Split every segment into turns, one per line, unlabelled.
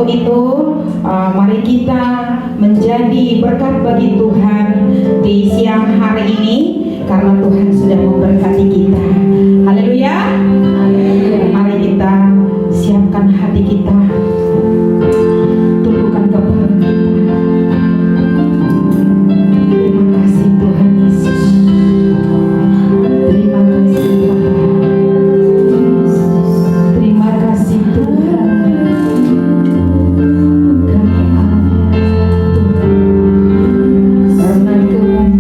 itu, mari kita menjadi berkat bagi Tuhan di siang hari ini, karena Tuhan sudah memberkati kita. Haleluya. Mari kita siapkan hati kita, tundukkan kepala kita. Terima kasih Tuhan Yesus. Terima kasih Bapa. Terima kasih Tuhan. Kami ada Tuhan karena Tuhan.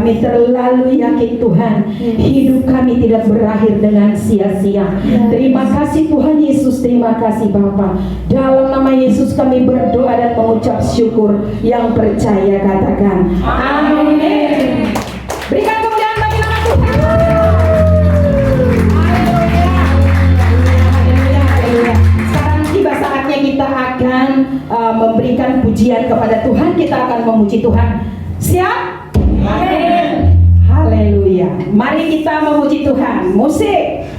Kami terlalu yakin Tuhan, hidup kami tidak berakhir dengan sia-sia. Terima kasih Tuhan Yesus, terima kasih Bapa. Dalam nama Yesus kami berdoa dan mengucap syukur. Yang percaya katakan amin. Berikan kemuliaan bagi nama Tuhan. Sekarang tiba saatnya kita akan memberikan pujian kepada Tuhan. Kita akan memuji Tuhan. Siap? Amin. Haleluya. Mari kita memuji Tuhan. Musik.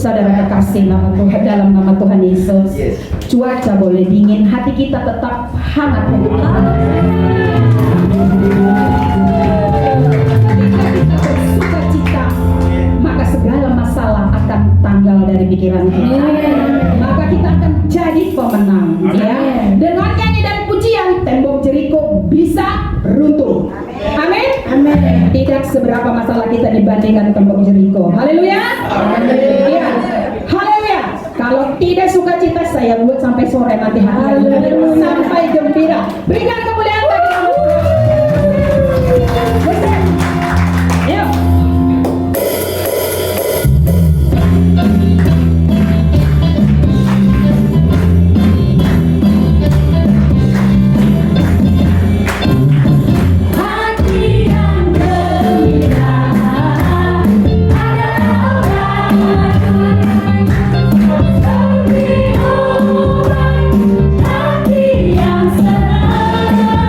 Saudara kekasih dalam nama Tuhan Yesus, cuaca boleh dingin, hati kita tetap hangat. Ketika kita bersuka cita, maka segala masalah akan tanggal dari pikiran kita. Maka kita akan jadi pemenang. Ya. Dengan nyanyi dan pujian, tembok Jeriko bisa runtuh. Amin. Amin. Tidak seberapa masalah kita dibandingkan tembok Jeriko. Haleluya. Ya. Haleluya. Kalau tidak sukacita, saya buat sampai sore nanti hari sampai gembira. Berikan kemuliaan bagi nama Tuhan. Yuk.
Hati yang senang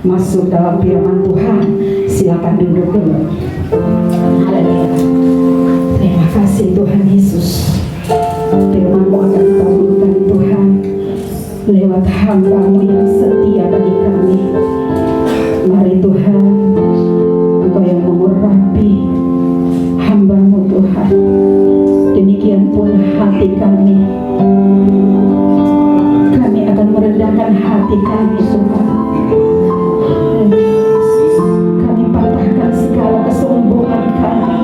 masuk dalam firman Tuhan. Silakan duduk dulu. Haleluya. Terima kasih Tuhan Yesus. Firman-Mu akan dikabulkan Tuhan lewat hamba-Mu yang setia bagi kami. Mari Tuhan, Engkau yang mengurapi hamba-Mu Tuhan. Demikian pun hati kami. Kami akan merendahkan hati kami Tuhan. Kami patahkan segala kesombongan kami.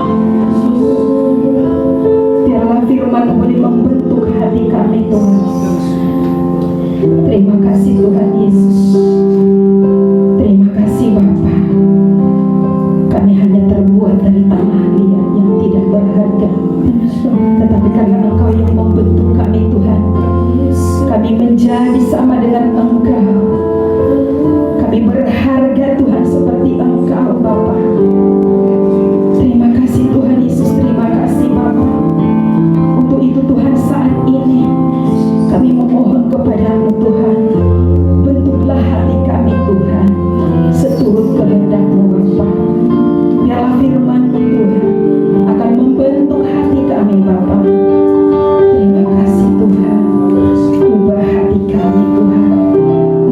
Biarlah firman-Mu boleh membentuk hati kami Tuhan. Terima kasih Tuhan Yesus. Terima kasih Bapa. Kami hanya terbuat dari tanah liat yang tidak berharga, tetapi karena Engkau yang membentuk kami Tuhan, kami menjadi sama dengan Engkau. Kami berharga Tuhan seperti Engkau Bapa. Terima kasih Tuhan Yesus. Terima kasih Bapa. Untuk itu Tuhan, saat ini kami memohon kepadamu Tuhan, bentuklah hati kami Tuhan seturut kehendak-Mu Bapa. Biarlah firman-Mu Tuhan akan membentuk hati kami Bapa. Terima kasih Tuhan. Ubah hati kami Tuhan.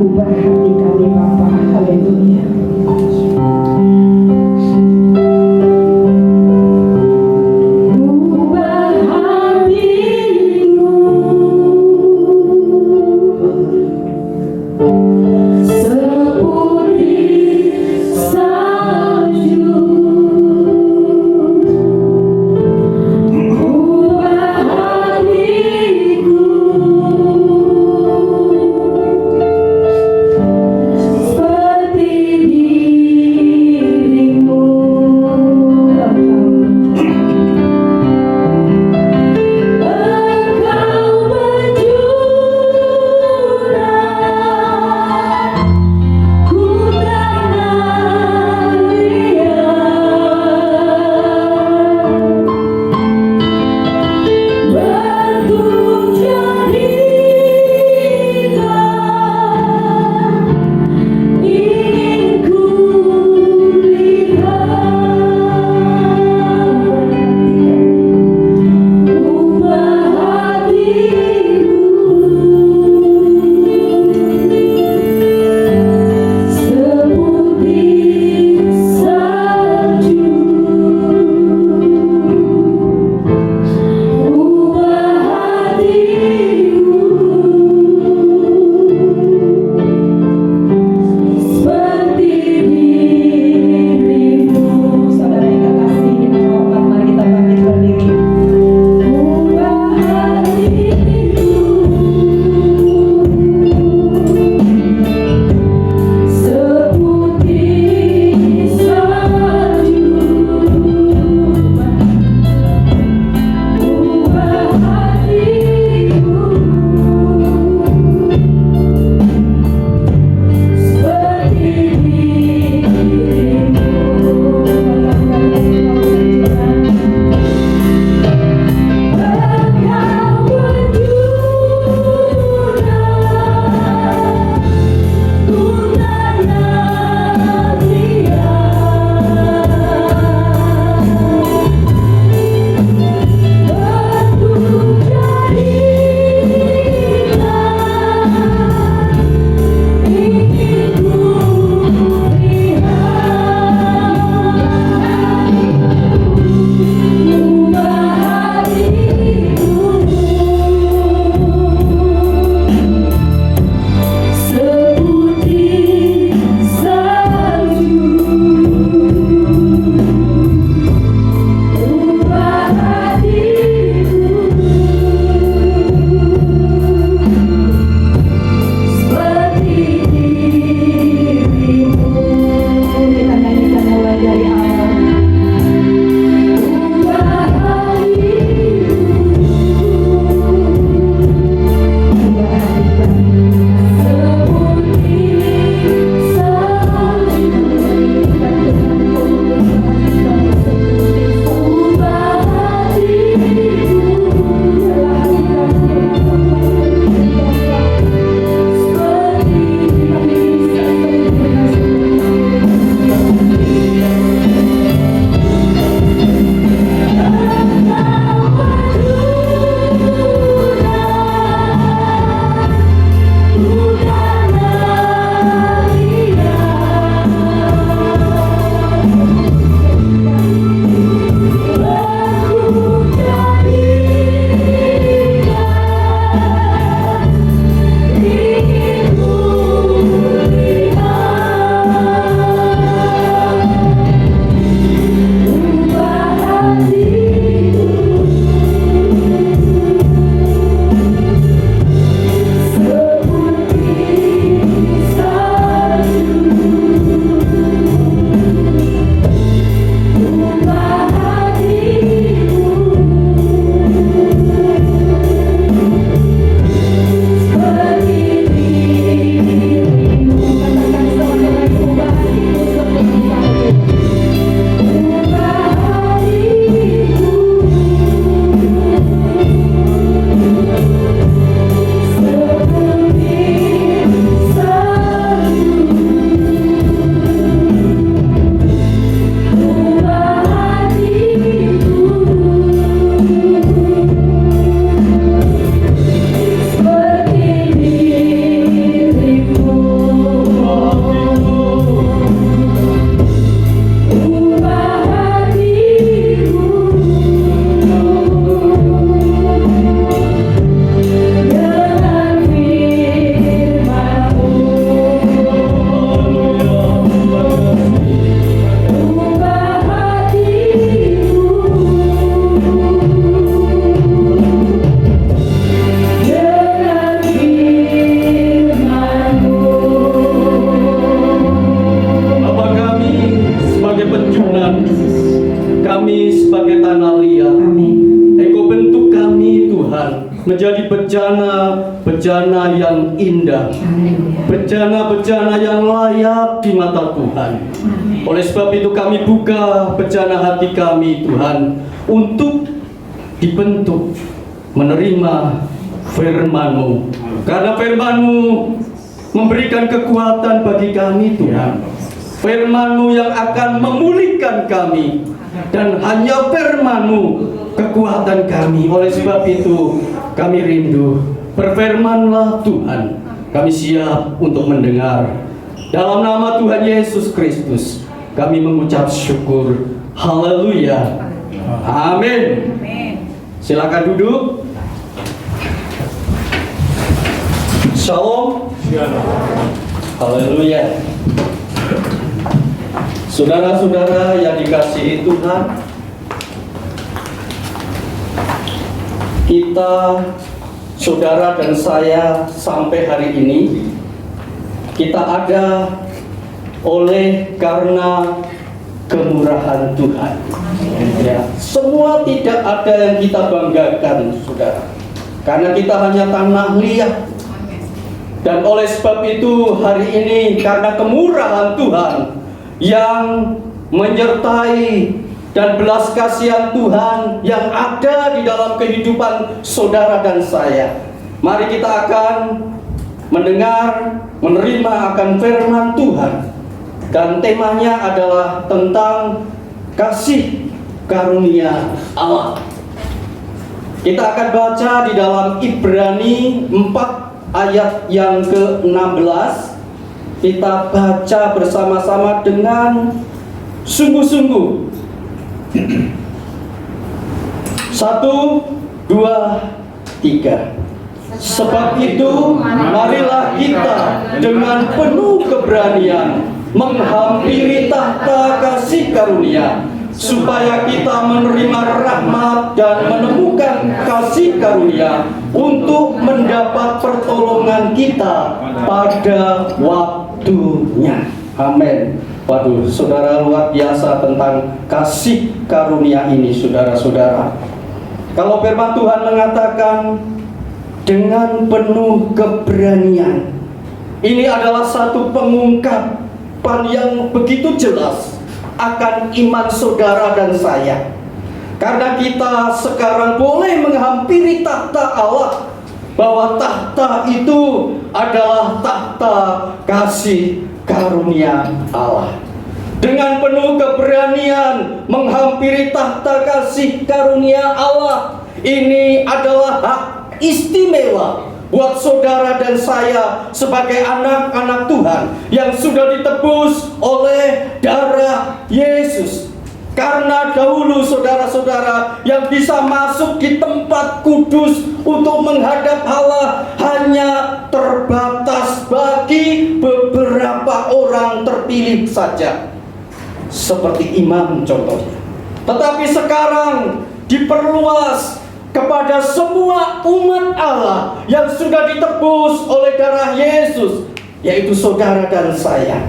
Ubah
menjadi bejana-bejana yang indah, bejana-bejana yang layak di mata Tuhan. Oleh sebab itu kami buka bejana hati kami, Tuhan, untuk dibentuk menerima firman-Mu. Karena firman-Mu memberikan kekuatan bagi kami, Tuhan. Firman-Mu yang akan memulihkan kami, dan hanya firman-Mu kekuatan kami. Oleh sebab itu kami rindu, berfirmanlah Tuhan. Kami siap untuk mendengar. Dalam nama Tuhan Yesus Kristus kami mengucap syukur. Haleluya. Amin. Silakan duduk. Shalom. Haleluya. Saudara-saudara yang dikasihi Tuhan, kita, saudara dan saya, sampai hari ini kita ada oleh karena kemurahan Tuhan. Ya, semua tidak ada yang kita banggakan, saudara, karena kita hanya tanah liat. Dan oleh sebab itu hari ini karena kemurahan Tuhan yang menyertai dan belas kasihan Tuhan yang ada di dalam kehidupan saudara dan saya, mari kita akan mendengar, menerima akan firman Tuhan. Dan temanya adalah tentang kasih karunia Allah. Kita akan baca di dalam Ibrani 4 ayat yang ke-16. Kita baca bersama-sama dengan sungguh-sungguh. 1, 2, 3. Sebab itu marilah kita dengan penuh keberanian menghampiri tahta kasih karunia, supaya kita menerima rahmat dan menemukan kasih karunia untuk mendapat pertolongan kita pada waktunya. Amin. Waduh, saudara, luar biasa tentang kasih karunia ini, saudara-saudara. Kalau firman Tuhan mengatakan dengan penuh keberanian, ini adalah satu pengungkapan yang begitu jelas akan iman saudara dan saya. Karena kita sekarang boleh menghampiri tahta Allah, bahwa tahta itu adalah tahta kasih karunia Allah. Dengan penuh keberanian menghampiri tahta kasih karunia Allah, ini adalah hak istimewa buat saudara dan saya sebagai anak-anak Tuhan yang sudah ditebus oleh darah Yesus. Karena dahulu saudara-saudara yang bisa masuk di tempat kudus untuk menghadap Allah hanya terbatas bagi beberapa orang terpilih saja, seperti imam contohnya. Tetapi sekarang diperluas kepada semua umat Allah yang sudah ditebus oleh darah Yesus, yaitu saudara dan saya.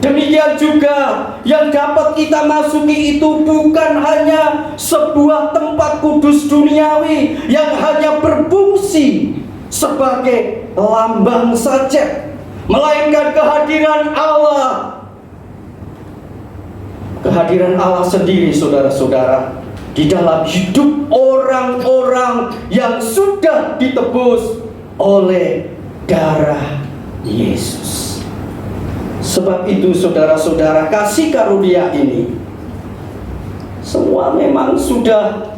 Demikian juga yang dapat kita masuki itu bukan hanya sebuah tempat kudus duniawi yang hanya berfungsi sebagai lambang saja, melainkan kehadiran Allah. Kehadiran Allah sendiri, saudara-saudara, di dalam hidup orang-orang yang sudah ditebus oleh darah Yesus. Sebab itu saudara-saudara, kasih karunia ini semua memang sudah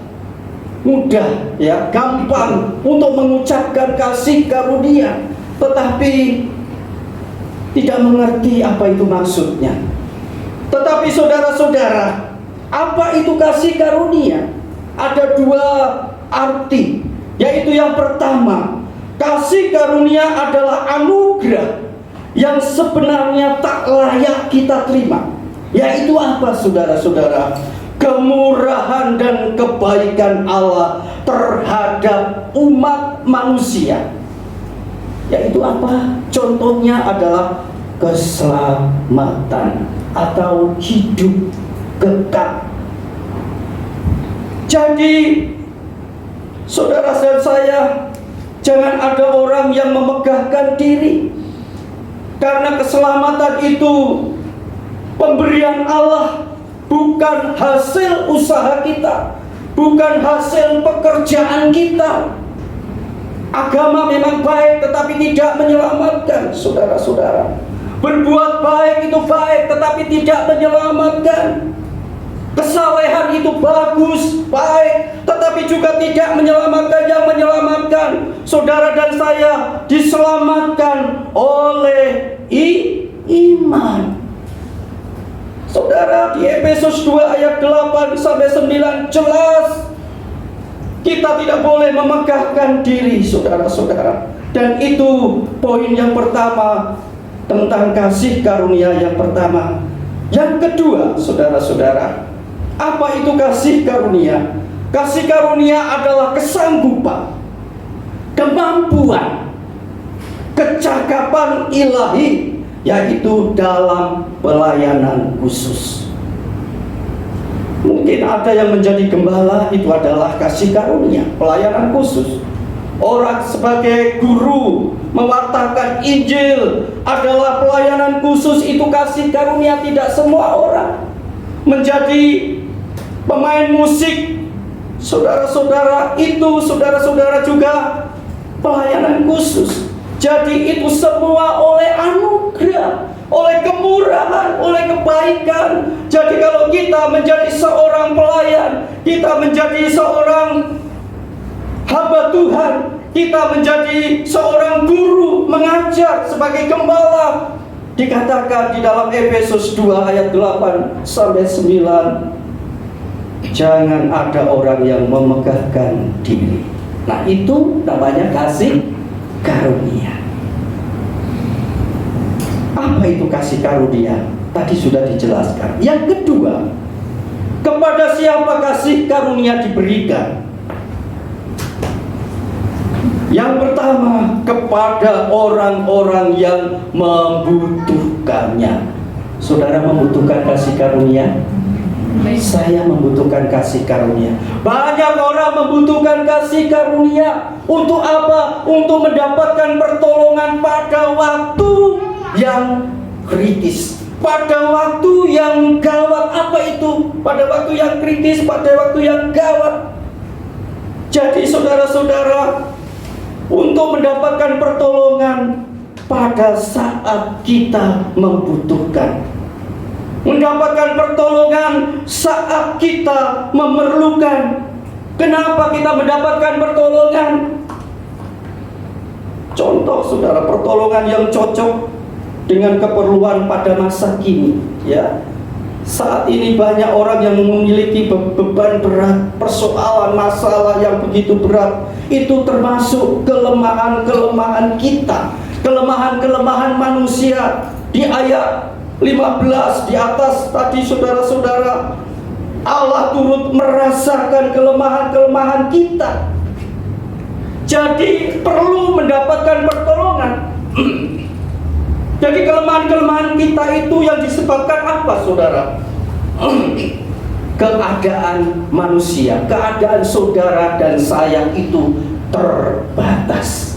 mudah, ya, gampang untuk mengucapkan kasih karunia, tetapi tidak mengerti apa itu maksudnya. Tetapi saudara-saudara, apa itu kasih karunia? Ada dua arti, yaitu yang pertama, kasih karunia adalah anugerah yang sebenarnya tak layak kita terima. Yaitu apa, saudara-saudara? Kemurahan dan kebaikan Allah terhadap umat manusia. Yaitu apa? Contohnya adalah keselamatan atau hidup kekal. Jadi Saudara dan saya, jangan ada orang yang memegahkan diri. Karena keselamatan itu pemberian Allah, bukan hasil usaha kita, bukan hasil pekerjaan kita. Agama memang baik tetapi tidak menyelamatkan, saudara-saudara. Berbuat baik itu baik tetapi tidak menyelamatkan. Kesalehan itu bagus, baik, tetapi juga tidak menyelamatkan. Yang menyelamatkan saudara dan saya diselamatkan oleh iman. Saudara, di Efesus 2 ayat 8 sampai 9 jelas kita tidak boleh memegahkan diri, saudara-saudara. Dan itu poin yang pertama tentang kasih karunia yang pertama. Yang kedua, saudara-saudara, apa itu kasih karunia? Kasih karunia adalah kesanggupan, kemampuan, kecakapan ilahi, yaitu dalam pelayanan khusus. Mungkin ada yang menjadi gembala, itu adalah kasih karunia, pelayanan khusus. Orang sebagai guru mewartakan Injil adalah pelayanan khusus, itu kasih karunia. Tidak semua orang menjadi pemain musik, saudara-saudara, itu saudara-saudara juga pelayanan khusus. Jadi itu semua oleh anugerah, oleh kemurahan, oleh kebaikan. Jadi kalau kita menjadi seorang pelayan, kita menjadi seorang hamba Tuhan, kita menjadi seorang guru mengajar sebagai gembala, dikatakan di dalam Efesus 2 ayat 8 sampai 9, jangan ada orang yang memegahkan diri. Nah, itu namanya kasih karunia. Apa itu kasih karunia? Tadi sudah dijelaskan. Yang kedua, kepada siapa kasih karunia diberikan? Yang pertama, kepada orang-orang yang membutuhkannya. Saudara membutuhkan kasih karunia? Saya membutuhkan kasih karunia. Banyak orang membutuhkan kasih karunia. Untuk apa? Untuk mendapatkan pertolongan pada waktu yang kritis, pada waktu yang gawat. Apa itu? Pada waktu yang kritis, pada waktu yang gawat. Jadi saudara-saudara, untuk mendapatkan pertolongan pada saat kita membutuhkan, mendapatkan pertolongan saat kita memerlukan. Kenapa kita mendapatkan pertolongan? Contoh saudara, pertolongan yang cocok dengan keperluan pada masa kini, ya. Saat ini banyak orang yang memiliki beban berat, persoalan, masalah yang begitu berat. Itu termasuk kelemahan-kelemahan kita, kelemahan-kelemahan manusia. Di ayat 15 di atas tadi saudara-saudara, Allah turut merasakan kelemahan-kelemahan kita. Jadi perlu mendapatkan pertolongan. Jadi kelemahan-kelemahan kita itu yang disebabkan apa, saudara? Keadaan manusia, keadaan saudara dan saya itu terbatas.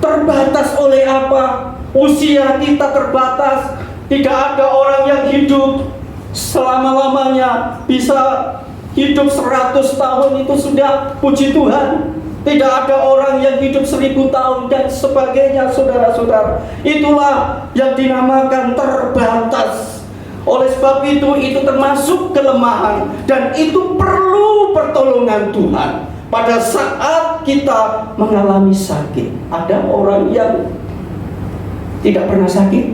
Terbatas oleh apa? Usia kita terbatas. Tidak ada orang yang hidup selama-lamanya bisa hidup 100 tahun, itu sudah puji Tuhan. Tidak ada orang yang hidup 1000 tahun dan sebagainya, saudara-saudara. Itulah yang dinamakan terbatas. Oleh sebab itu termasuk kelemahan, dan itu perlu pertolongan Tuhan. Pada saat kita mengalami sakit, ada orang yang tidak pernah sakit?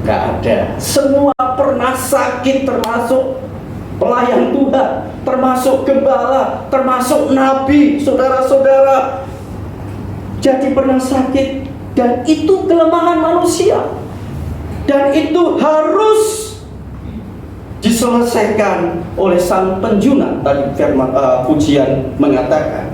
Gak ada. Semua pernah sakit, termasuk pelayan Tuhan, termasuk gembala, termasuk nabi, saudara-saudara. Jadi pernah sakit, dan itu kelemahan manusia, dan itu harus diselesaikan oleh Sang Penjuna. Tadi firman pujian mengatakan.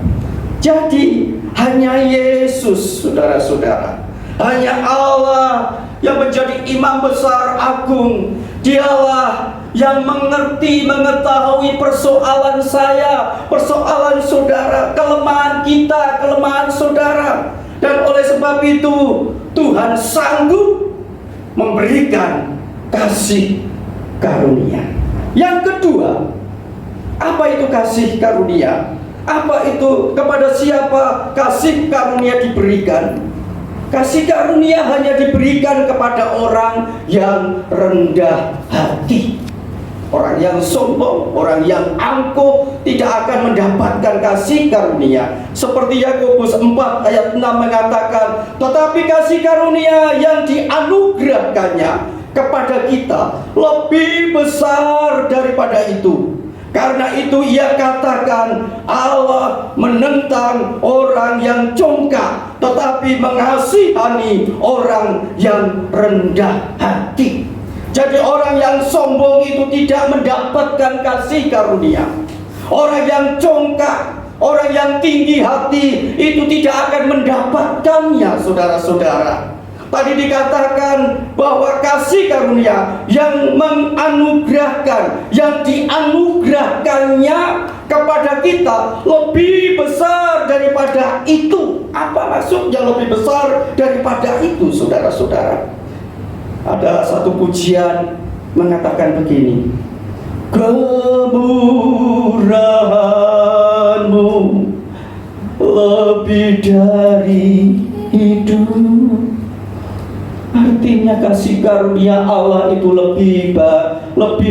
Jadi hanya Yesus, saudara-saudara, hanya Allah yang menjadi imam besar agung. Dialah yang mengerti, mengetahui persoalan saya, persoalan saudara, kelemahan kita, kelemahan saudara. Dan oleh sebab itu Tuhan sanggup memberikan kasih karunia. Yang kedua, apa itu kasih karunia? Apa itu, kepada siapa kasih karunia diberikan? Kasih karunia hanya diberikan kepada orang yang rendah hati. Orang yang sombong, orang yang angkuh tidak akan mendapatkan kasih karunia. Seperti Yakobus 4 ayat 6 mengatakan, tetapi kasih karunia yang dianugerahkannya kepada kita lebih besar daripada itu. Karena itu ia katakan, Allah menentang orang yang congkak, tetapi mengasihani orang yang rendah hati. Jadi orang yang sombong itu tidak mendapatkan kasih karunia. Orang yang congkak, orang yang tinggi hati itu tidak akan mendapatkannya, saudara-saudara. Tadi dikatakan bahwa kasih karunia yang menganugerahkan, yang dianugerahkannya kepada kita lebih besar daripada itu. Apa maksudnya lebih besar daripada itu, saudara-saudara? Ada satu pujian mengatakan begini, kemurahan-Mu lebih dari hidup. Artinya kasih karunia Allah itu lebih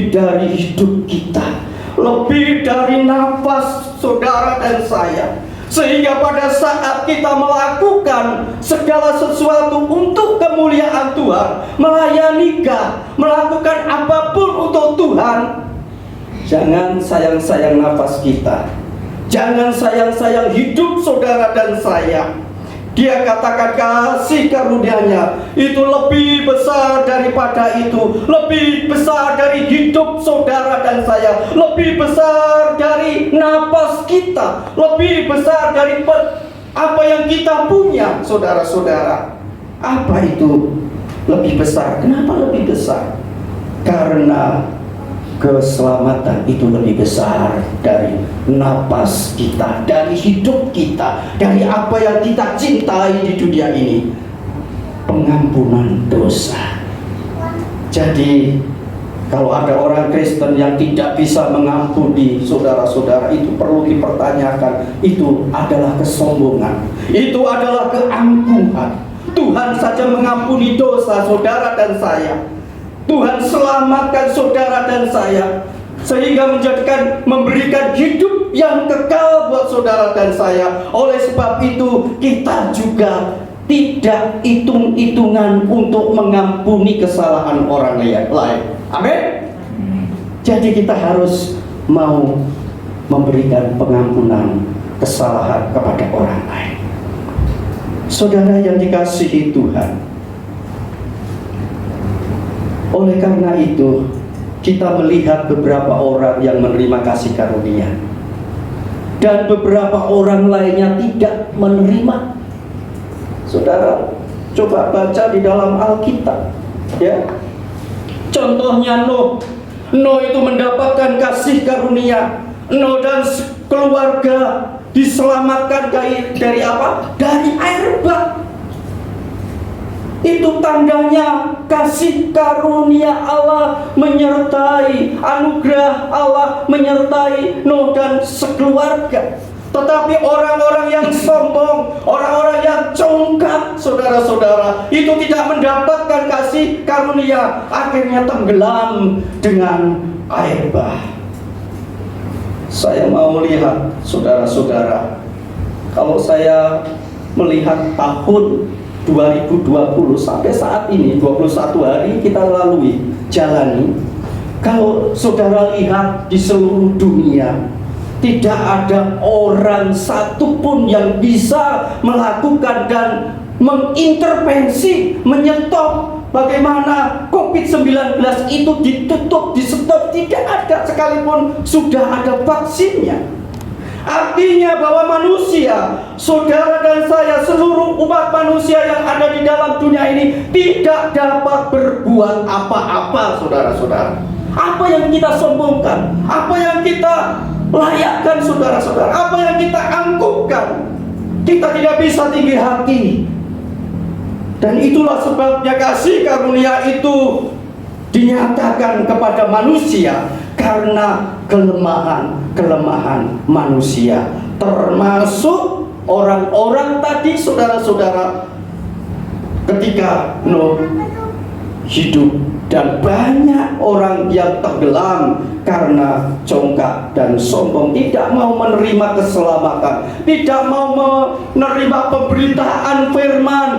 dari hidup kita, lebih dari nafas saudara dan saya. Sehingga pada saat kita melakukan segala sesuatu untuk kemuliaan Tuhan, melayani God, melakukan apapun untuk Tuhan, jangan sayang-sayang nafas kita, jangan sayang-sayang hidup saudara dan saya. Dia katakan kasih karunia-Nya itu lebih besar daripada itu, lebih besar dari hidup saudara dan saya, lebih besar dari napas kita, lebih besar dari apa yang kita punya, saudara-saudara. Apa itu lebih besar? Kenapa lebih besar? Karena keselamatan itu lebih besar dari napas kita, dari hidup kita, dari apa yang kita cintai di dunia ini. Pengampunan dosa. Jadi kalau ada orang Kristen yang tidak bisa mengampuni saudara-saudara, itu perlu dipertanyakan. Itu adalah kesombongan, itu adalah keangkuhan. Tuhan saja mengampuni dosa saudara dan saya. Tuhan selamatkan saudara dan saya, sehingga memberikan hidup yang kekal buat saudara dan saya. Oleh sebab itu kita juga tidak hitung-hitungan untuk mengampuni kesalahan orang lain. Amin. Jadi kita harus mau memberikan pengampunan kesalahan kepada orang lain. Saudara yang dikasihi Tuhan, oleh karena itu, kita melihat beberapa orang yang menerima kasih karunia dan beberapa orang lainnya tidak menerima. Saudara, coba baca di dalam Alkitab, ya. Contohnya Nuh itu mendapatkan kasih karunia. Nuh dan keluarga diselamatkan dari apa? Dari air bah. Itu tandanya kasih karunia Allah menyertai, anugerah Allah menyertai Nuh dan sekeluarga. Tetapi orang-orang yang sombong, orang-orang yang congkak, saudara-saudara, itu tidak mendapatkan kasih karunia, akhirnya tenggelam dengan air bah. Saya mau lihat, saudara-saudara, kalau saya melihat tahun 2020 sampai saat ini, 21 hari kita jalani. Kalau saudara lihat di seluruh dunia, tidak ada orang satupun yang bisa melakukan dan mengintervensi, menyetop bagaimana COVID-19 itu ditutup, di stop. Tidak ada, sekalipun sudah ada vaksinnya. Artinya bahwa manusia, saudara dan saya, seluruh umat manusia yang ada di dalam dunia ini tidak dapat berbuat apa-apa, saudara-saudara. Apa yang kita sombongkan, apa yang kita layakkan, saudara-saudara, apa yang kita angkuhkan, Kita tidak bisa tinggi hati. Dan itulah sebabnya kasih karunia itu dinyatakan kepada manusia karena kelemahan manusia, termasuk orang-orang tadi, saudara-saudara, ketika Nuh hidup, dan banyak orang yang tenggelam karena congkak dan sombong, tidak mau menerima keselamatan, tidak mau menerima pemberitaan firman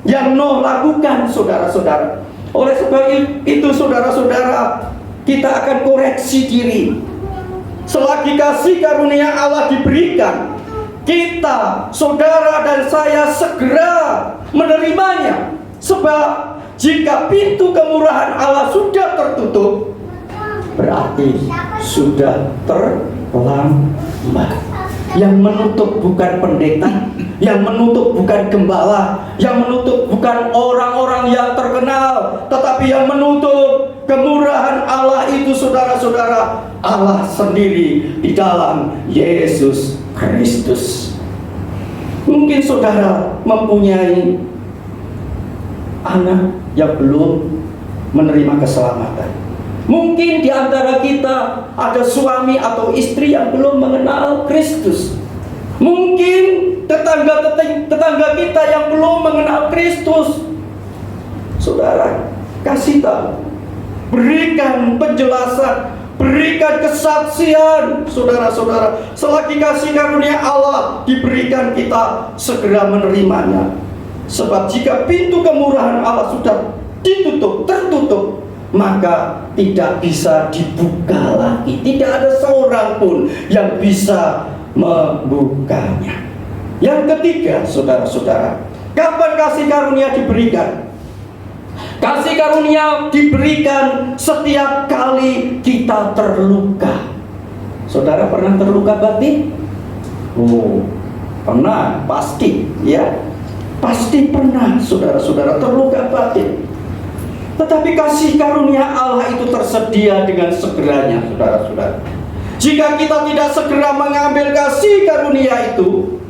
yang Nuh lakukan, saudara-saudara. Oleh sebab itu, saudara-saudara, kita akan koreksi diri. Selagi kasih karunia Allah diberikan, kita, saudara dan saya, segera menerimanya. Sebab jika pintu kemurahan Allah sudah tertutup, berarti sudah terlambat. Yang menutup bukan pendeta, yang menutup bukan gembala, yang menutup bukan orang-orang yang terkenal, tetapi yang menutup kemurahan Allah itu, saudara-saudara, Allah sendiri di dalam Yesus Kristus. Mungkin saudara mempunyai anak yang belum menerima keselamatan. Mungkin di antara kita ada suami atau istri yang belum mengenal Kristus. Mungkin tetangga kita yang belum mengenal Kristus. Saudara, kasih tahu, berikan penjelasan, berikan kesaksian, saudara-saudara. Selagi kasih karunia Allah diberikan, kita segera menerimanya. Sebab jika pintu kemurahan Allah sudah tertutup, maka tidak bisa dibuka lagi. Tidak ada seorang pun yang bisa membukanya. Yang ketiga, saudara-saudara, kapan kasih karunia diberikan? Kasih karunia diberikan setiap kali kita terluka. Saudara pernah terluka batin? Oh, pernah, pasti, ya. Pasti pernah, saudara-saudara, terluka batin. Tetapi kasih karunia Allah itu tersedia dengan segeranya, saudara-saudara. Jika kita tidak segera mengambil kasih karunia itu,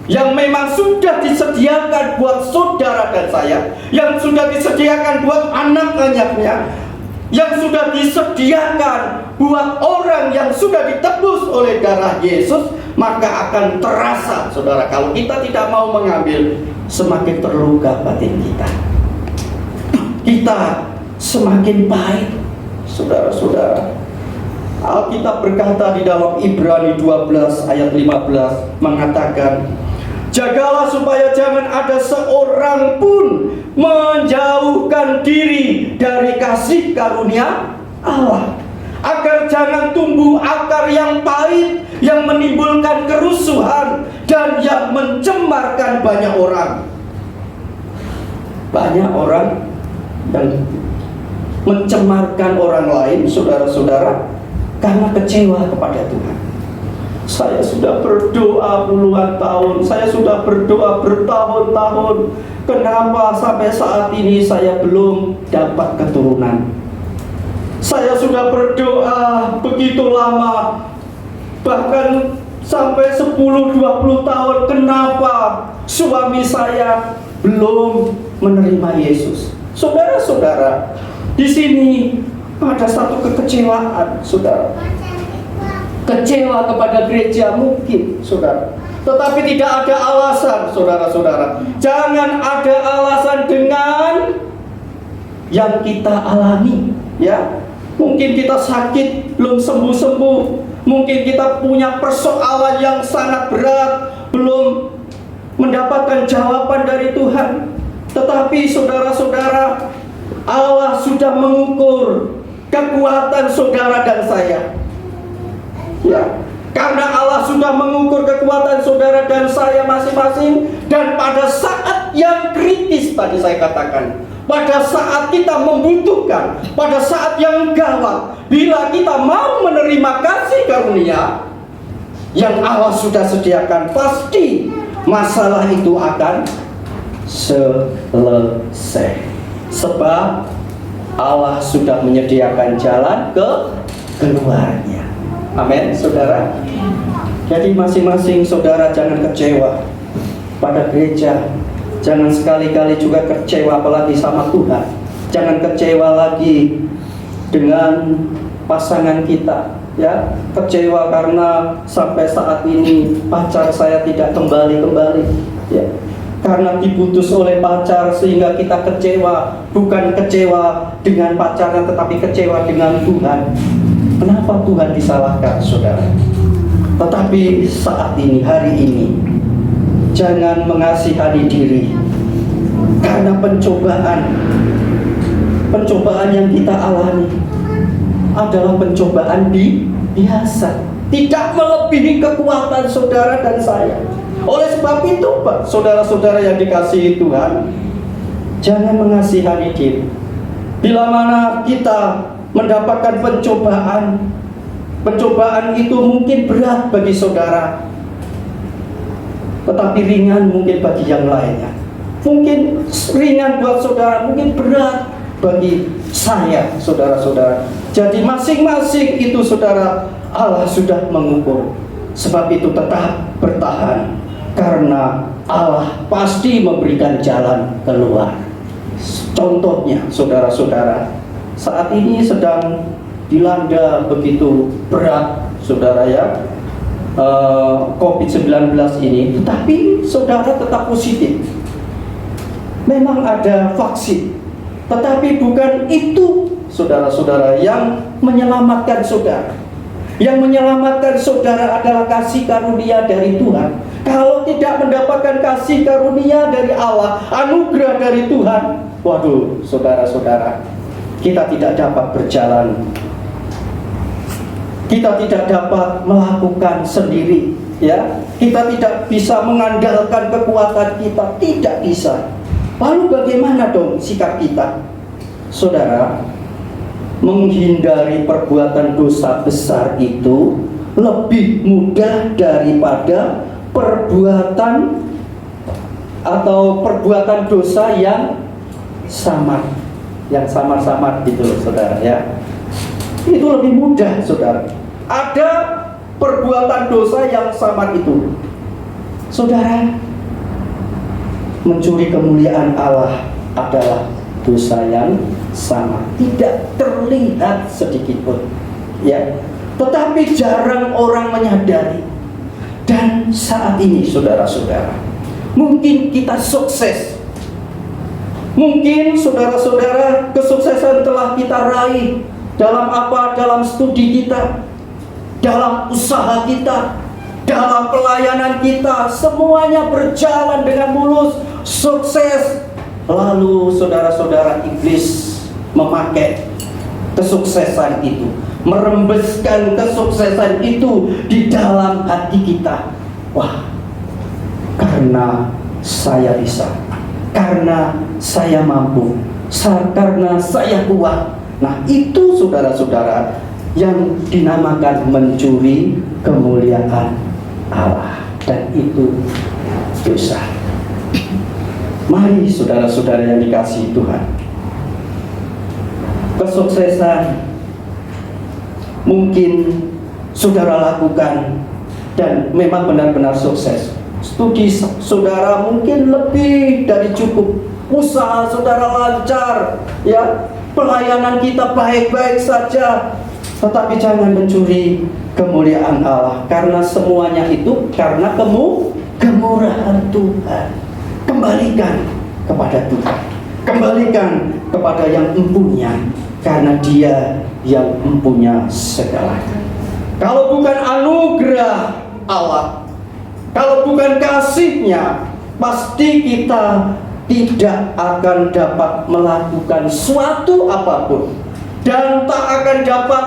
yang memang sudah disediakan buat saudara dan saya, yang sudah disediakan buat anak-anaknya, yang sudah disediakan buat orang yang sudah ditebus oleh darah Yesus, maka akan terasa, saudara, kalau kita tidak mau mengambil, semakin terluka batin kita. Kita semakin pahit, saudara-saudara. Alkitab berkata di dalam Ibrani 12 ayat 15 mengatakan, jagalah supaya jangan ada seorang pun menjauhkan diri dari kasih karunia Allah, agar jangan tumbuh akar yang pahit, yang menimbulkan kerusuhan dan yang mencemarkan banyak orang. Banyak orang dan mencemarkan orang lain, saudara-saudara, karena kecewa kepada Tuhan. Saya sudah berdoa puluhan tahun, saya sudah berdoa bertahun-tahun, kenapa sampai saat ini saya belum dapat keturunan? Saya sudah berdoa begitu lama, bahkan sampai 10-20 tahun, kenapa suami saya belum menerima Yesus? Saudara-saudara, di sini ada satu kekecewaan, saudara. Kecewa kepada gereja mungkin, saudara. Tetapi tidak ada alasan, saudara-saudara. Jangan ada alasan dengan yang kita alami, ya. Mungkin kita sakit belum sembuh-sembuh, mungkin kita punya persoalan yang sangat berat, belum mendapatkan jawaban dari Tuhan. Tetapi saudara-saudara, Allah sudah mengukur kekuatan saudara dan saya. Ya, karena Allah sudah mengukur kekuatan saudara dan saya masing-masing, dan pada saat yang kritis tadi saya katakan, pada saat kita membutuhkan, pada saat yang gawat, bila kita mau menerima kasih karunia yang Allah sudah sediakan, pasti masalah itu akan selesai. Sebab Allah sudah menyediakan jalan keluarnya. Amin, saudara. Jadi masing-masing saudara jangan kecewa. pada gereja. Jangan sekali-kali juga kecewa apalagi sama Tuhan. Jangan kecewa lagi dengan pasangan kita, ya. Kecewa karena sampai saat ini pacar saya tidak kembali, ya. Karena diputus oleh pacar sehingga kita kecewa. Bukan kecewa dengan pacarnya, tetapi kecewa dengan Tuhan. Kenapa Tuhan disalahkan, saudara? Tetapi saat ini, hari ini, jangan mengasihani diri karena pencobaan yang kita alami adalah pencobaan biasa, tidak melebihi kekuatan saudara dan saya. Oleh sebab itu, Pak, saudara-saudara yang dikasihi Tuhan, jangan mengasihani diri. Bila mana kita mendapatkan pencobaan itu mungkin berat bagi saudara, tetapi ringan mungkin bagi yang lainnya. Mungkin ringan buat saudara, mungkin berat bagi saya, saudara-saudara. Jadi masing-masing itu, saudara, Allah sudah mengukur. Sebab itu tetap bertahan, karena Allah pasti memberikan jalan keluar. Contohnya, saudara-saudara, saat ini sedang dilanda begitu berat, saudara, ya, COVID-19 ini, tetapi saudara tetap positif. Memang ada vaksin, tetapi bukan itu, saudara-saudara, yang menyelamatkan saudara. Yang menyelamatkan saudara adalah kasih karunia dari Tuhan. Kalau tidak mendapatkan kasih karunia dari Allah, anugerah dari Tuhan, waduh, saudara-saudara, kita tidak dapat berjalan. Kita tidak dapat melakukan sendiri, ya. Kita tidak bisa mengandalkan kekuatan kita, tidak bisa. Lalu bagaimana dong sikap kita? Saudara, menghindari perbuatan dosa besar itu lebih mudah daripada perbuatan dosa yang samar gitu, saudara, ya. Itu lebih mudah, saudara. Ada perbuatan dosa yang samar itu, saudara. Mencuri kemuliaan Allah adalah dosa yang sama, tidak terlihat sedikit pun, ya. Tetapi jarang orang menyadari. Dan saat ini, saudara-saudara, mungkin kita sukses. Mungkin saudara-saudara, kesuksesan telah kita raih. Dalam apa? Dalam studi kita, dalam usaha kita, dalam pelayanan kita, semuanya berjalan dengan mulus, sukses. Lalu saudara-saudara, iblis memakai kesuksesan itu, merembeskan kesuksesan itu di dalam hati kita. Wah, karena saya bisa, karena saya mampu, karena saya kuat. Nah, itu saudara-saudara yang dinamakan mencuri kemuliaan Allah, dan itu dosa. Mari saudara-saudara yang dikasihi Tuhan, kesuksesan mungkin saudara lakukan dan memang benar-benar sukses. Studi saudara mungkin lebih dari cukup, usaha saudara lancar, ya. Pelayanan kita baik-baik saja, tetapi jangan mencuri kemuliaan Allah, karena semuanya itu karena kemurahan Tuhan. Kembalikan kepada Tuhan, kembalikan kepada yang empunya, karena Dia yang empunya segalanya. Kalau bukan anugerah Allah, kalau bukan kasih-Nya, pasti kita tidak akan dapat melakukan suatu apapun, dan tak akan dapat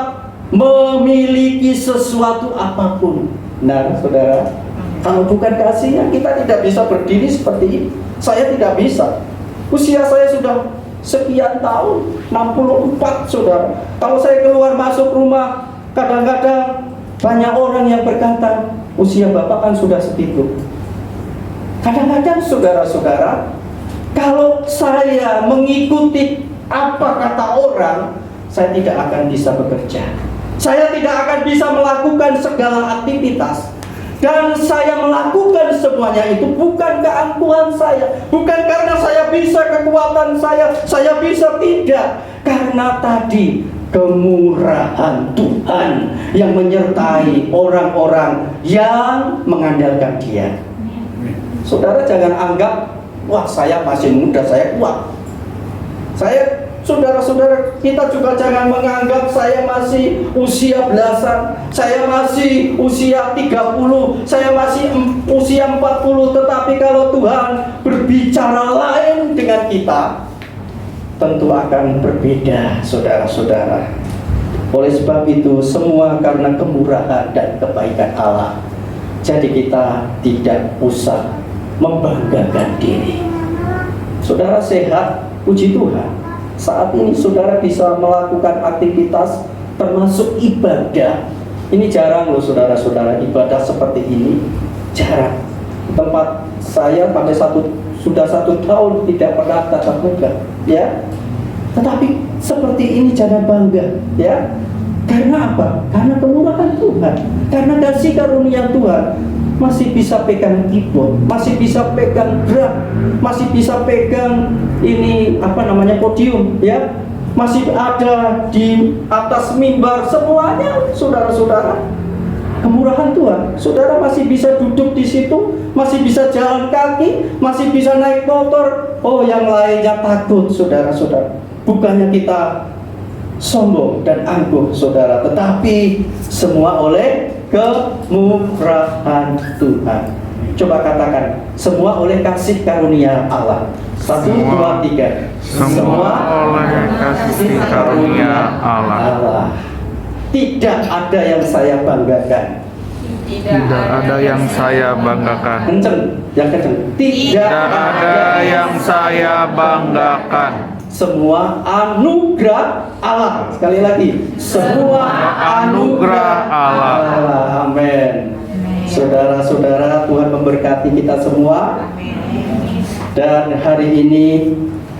memiliki sesuatu apapun. Nah, saudara, kalau bukan kasih-Nya, kita tidak bisa berdiri seperti ini. Saya tidak bisa. Usia saya sudah sekian tahun, 64, saudara. Kalau saya keluar masuk rumah, kadang-kadang banyak orang yang berkata, usia Bapak kan sudah segitu. Kadang-kadang saudara-saudara, kalau saya mengikuti apa kata orang, saya tidak akan bisa bekerja. Saya tidak akan bisa melakukan segala aktivitas. Dan saya melakukan semuanya itu bukan keangkuhan saya, bukan karena saya bisa, kekuatan saya bisa, tidak. Karena tadi kemurahan Tuhan yang menyertai orang-orang yang mengandalkan Dia. Saudara jangan anggap, wah saya masih muda, saya kuat. Saudara-saudara, kita juga jangan menganggap saya masih usia belasan, saya masih usia 30, saya masih usia 40. Tetapi kalau Tuhan berbicara lain dengan kita, tentu akan berbeda, saudara-saudara. Oleh sebab itu, semua karena kemurahan dan kebaikan Allah. Jadi kita tidak usah membanggakan diri. Saudara sehat, puji Tuhan. Saat ini saudara bisa melakukan aktivitas termasuk ibadah. Ini jarang loh saudara-saudara, ibadah seperti ini jarang. Tempat saya sampai sudah 1 tahun tidak pernah tatap muka, ya. Tetapi seperti ini jangan bangga, ya. Karena apa? Karena kemurahan Tuhan, karena kasih karunia Tuhan. Masih bisa pegang keyboard, masih bisa pegang drum, masih bisa pegang ini podium, ya. Masih ada di atas mimbar, semuanya saudara-saudara. Kemurahan Tuhan. Saudara masih bisa duduk di situ, masih bisa jalan kaki, masih bisa naik motor. Oh, yang lainnya takut, saudara-saudara. Bukannya kita sombong dan angkuh, saudara, tetapi semua oleh kemurahan Tuhan. Coba katakan, semua oleh kasih karunia Allah. 1, 2, 3.
Semua oleh kasih karunia Allah.
Tidak ada yang saya banggakan.
Tidak ada yang saya banggakan.
Kenceng, yang kenceng. Tidak
ada yang saya banggakan.
Semua anugerah Allah. Sekali lagi, semua anugerah Allah. Amin. Saudara-saudara, Tuhan memberkati kita semua. Dan hari ini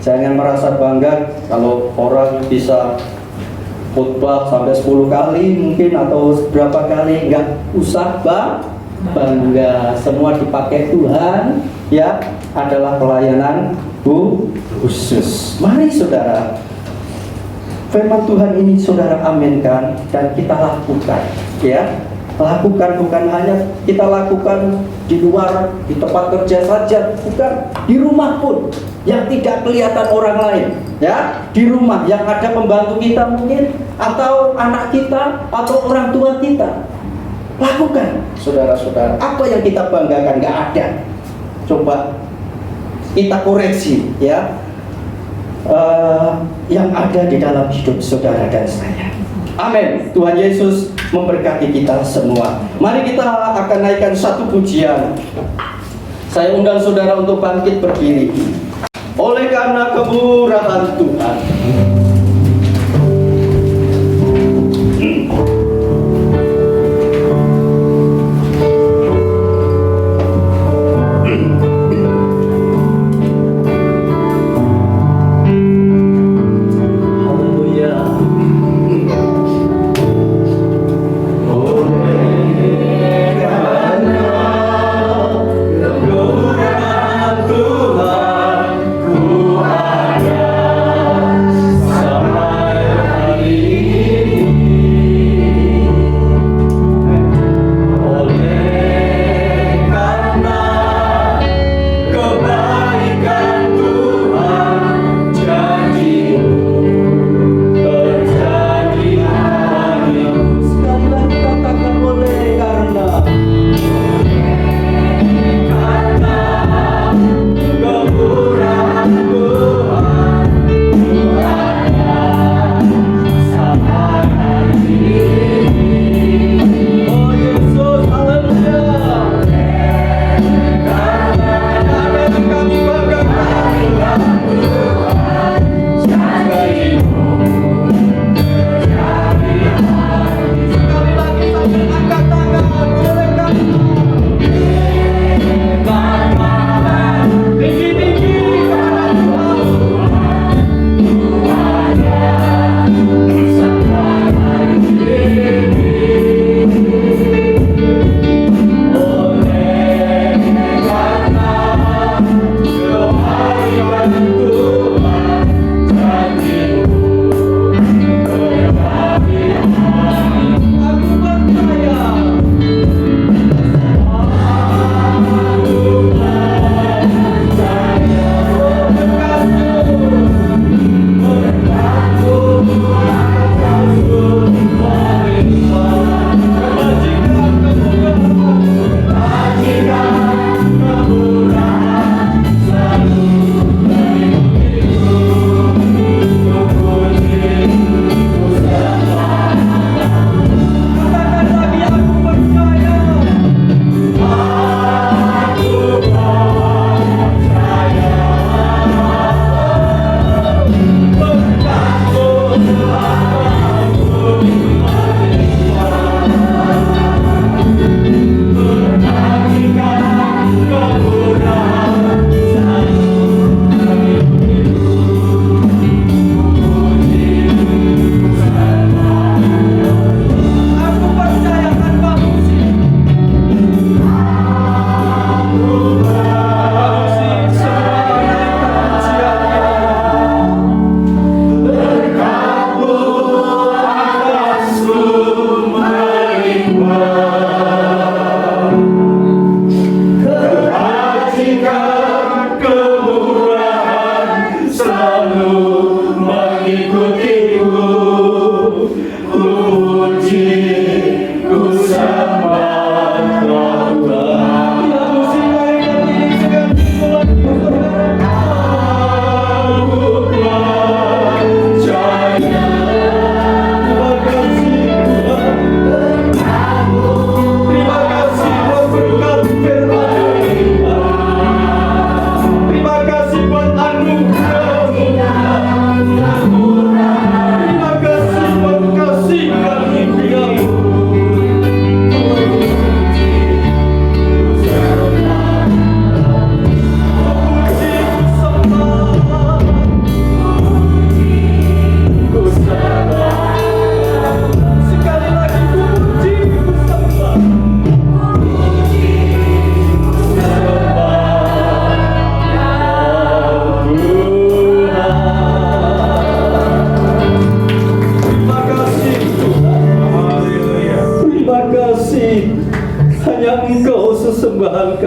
jangan merasa bangga kalau orang bisa khotbah sampai 10 kali mungkin atau berapa kali, nggak usah bangga. Semua dipakai Tuhan, ya, adalah pelayanan khusus. Mari saudara, firman Tuhan ini saudara aminkan dan kita lakukan, ya. Lakukan, bukan hanya kita lakukan di luar, di tempat kerja saja, bukan, di rumah pun yang tidak kelihatan orang lain, ya. Di rumah yang ada pembantu kita mungkin, atau anak kita, atau orang tua kita. Lakukan, saudara-saudara. Apa yang kita banggakan? Nggak ada. Coba kita koreksi, ya, yang ada di dalam hidup saudara dan saya. Amin. Tuhan Yesus memberkati kita semua. Mari kita akan naikkan satu pujian. Saya undang saudara untuk bangkit berdiri. Oleh karena kemurahan Tuhan.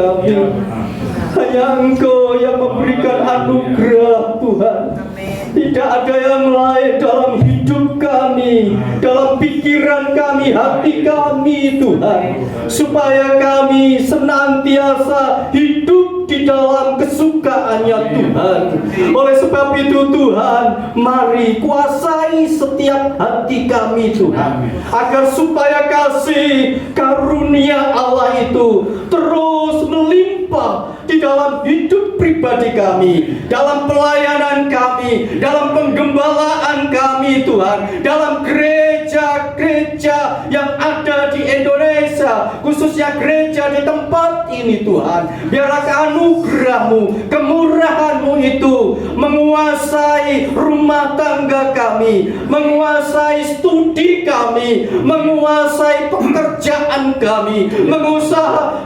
kami. Hanya Engkau yang memberikan anugerah Tuhan. Tidak ada yang lain dalam hidup kami, dalam pikiran kami, hati kami Tuhan, supaya kami senantiasa hidup di dalam kesukaannya Tuhan. Oleh sebab itu Tuhan, mari kuasai setiap hati kami Tuhan, agar supaya kasih karunia Allah itu terus melimpah di dalam hidup pribadi kami, dalam pelayanan kami, dalam penggembalaan kami Tuhan, dalam gereja-gereja yang ada di Indonesia, khususnya gereja di tempat ini Tuhan. Biarlah anugerah-Mu, kemurahan-Mu itu menguasai rumah tangga kami, menguasai studi kami, menguasai pekerjaan kami,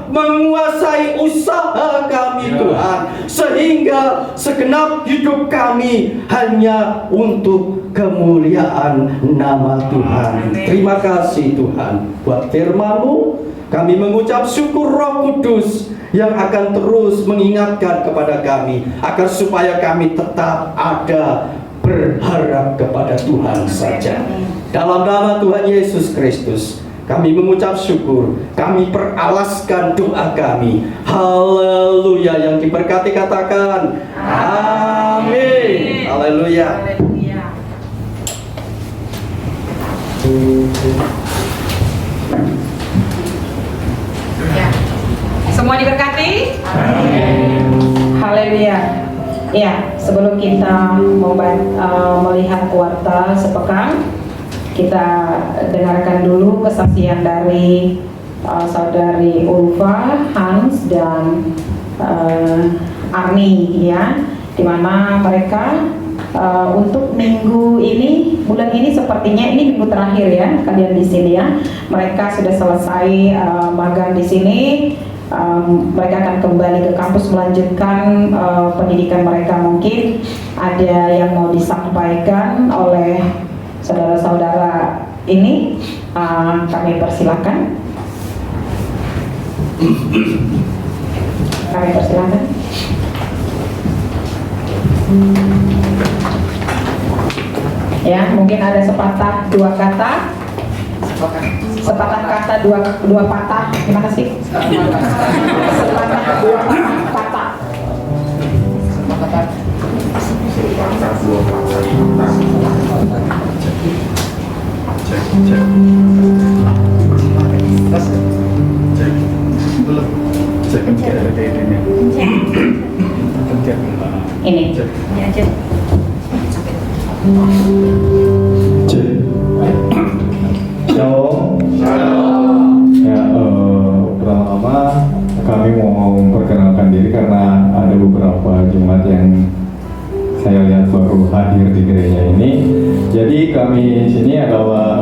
menguasai usaha kami Tuhan, sehingga segenap hidup kami hanya untuk kemuliaan nama Tuhan. Terima kasih Tuhan buat firman-Mu. Kami mengucap syukur Roh Kudus yang akan terus mengingatkan kepada kami, agar supaya kami tetap ada berharap kepada Tuhan saja. Dalam nama Tuhan Yesus Kristus kami mengucap syukur, kami peralaskan doa kami. Haleluya. Yang diberkati katakan amin. Haleluya.
Ya. Semua diberkati? Haleluya. Ya, sebelum kita melihat warta sepekan, kita dengarkan dulu kesaksian dari saudari Ulfa, Hans, dan Arni, ya, di mana mereka untuk minggu ini, bulan ini sepertinya ini minggu terakhir ya kalian di sini ya. Mereka sudah selesai magang di sini. Mereka akan kembali ke kampus melanjutkan pendidikan mereka. Mungkin ada yang mau disampaikan oleh saudara-saudara ini, kami persilakan. Kami persilakan. Ya, mungkin ada sepatah dua kata. Sepatah kata dua patah. Gimana sih? Sepatah dua patah. Ini.
Shalom. Ya, pertama-tama kami mau memperkenalkan diri karena ada beberapa jemaat yang saya lihat baru hadir di gereja ini. Jadi kami sini adalah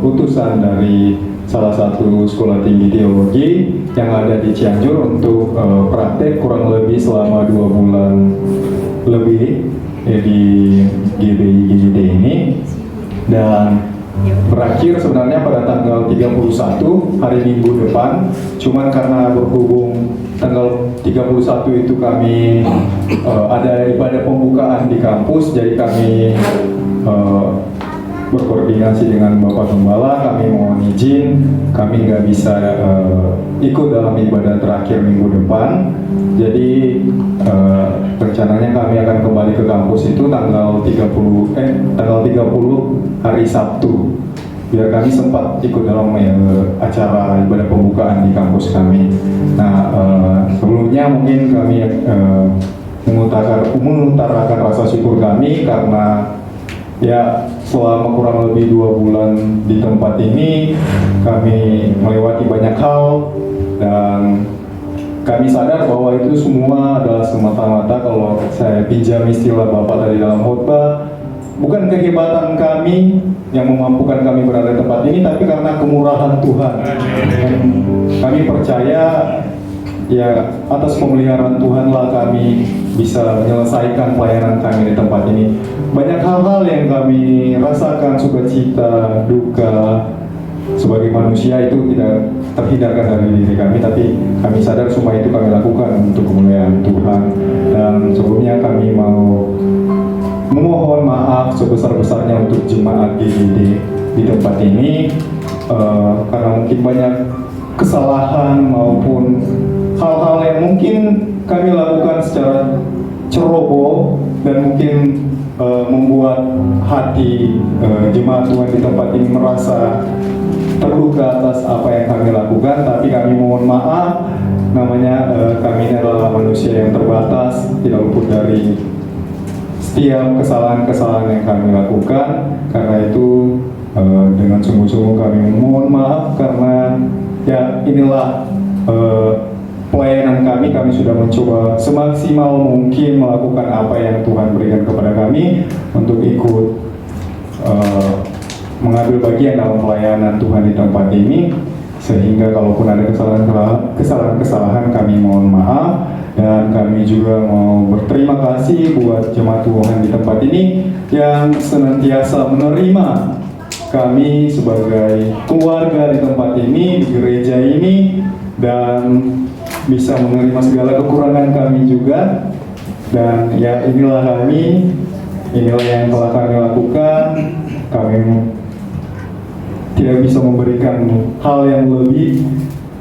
utusan dari salah satu sekolah tinggi teologi yang ada di Cianjur untuk praktek kurang lebih selama 2 bulan lebih di GBI ini, dan berakhir sebenarnya pada tanggal 31 hari Minggu depan. Cuman karena berhubung tanggal 31 itu kami ada ibadah pembukaan di kampus, jadi kami berkoordinasi dengan Bapak Gembala, kami mohon izin, kami nggak bisa ikut dalam ibadah terakhir minggu depan. Jadi rencananya kami akan kembali ke kampus itu tanggal 30 hari Sabtu, biar kami sempat ikut dalam acara ibadah pembukaan di kampus kami. Nah, sebelumnya mungkin kami mengutarakan rasa syukur kami karena ya selama kurang lebih 2 bulan di tempat ini kami melewati banyak hal, dan kami sadar bahwa itu semua adalah semata-mata, kalau saya pinjam istilah Bapak dari dalam khotbah, bukan kehebatan kami yang memampukan kami berada di tempat ini, tapi karena kemurahan Tuhan. Dan kami percaya ya atas pemeliharaan Tuhanlah kami bisa menyelesaikan pelayanan kami di tempat ini. Banyak hal-hal yang kami rasakan, sukacita, duka sebagai manusia itu tidak terhindarkan dari diri kami, tapi kami sadar semua itu kami lakukan untuk kemuliaan Tuhan. Dan sebelumnya kami mau memohon maaf sebesar-besarnya untuk jemaat GBD di tempat ini, karena mungkin banyak kesalahan maupun hal-hal yang mungkin kami lakukan secara ceroboh dan mungkin membuat hati jemaat Tuhan di tempat ini merasa terluka atas apa yang kami lakukan. Tapi kami mohon maaf, namanya kami ini adalah manusia yang terbatas, tidak luput dari setiap kesalahan-kesalahan yang kami lakukan. Karena itu dengan sungguh-sungguh kami mohon maaf, karena ya inilah pelayanan kami. Kami sudah mencoba semaksimal mungkin melakukan apa yang Tuhan berikan kepada kami untuk ikut mengambil bagian dalam pelayanan Tuhan di tempat ini. Sehingga kalaupun ada kesalahan-kesalahan, kami mohon maaf. Dan kami juga mau berterima kasih buat jemaat Tuhan di tempat ini yang senantiasa menerima kami sebagai keluarga di tempat ini, di gereja ini, dan bisa menerima segala kekurangan kami juga. Dan ya inilah kami, inilah yang telah kami lakukan. Kami tidak bisa memberikan hal yang lebih,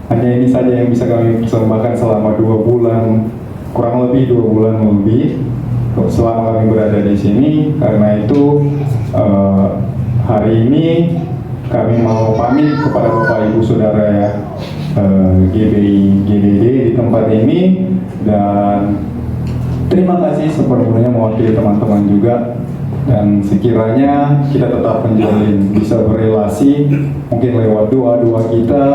hanya ini saja yang bisa kami persembahkan selama 2 bulan, kurang lebih 2 bulan lebih selama kami berada di sini. Karena itu hari ini kami mau pamit kepada Bapak Ibu Saudara GBD di tempat ini, dan terima kasih sepenuhnya mewakili teman-teman juga. Dan sekiranya kita tetap menjalin, bisa berelasi, mungkin lewat doa-doa kita,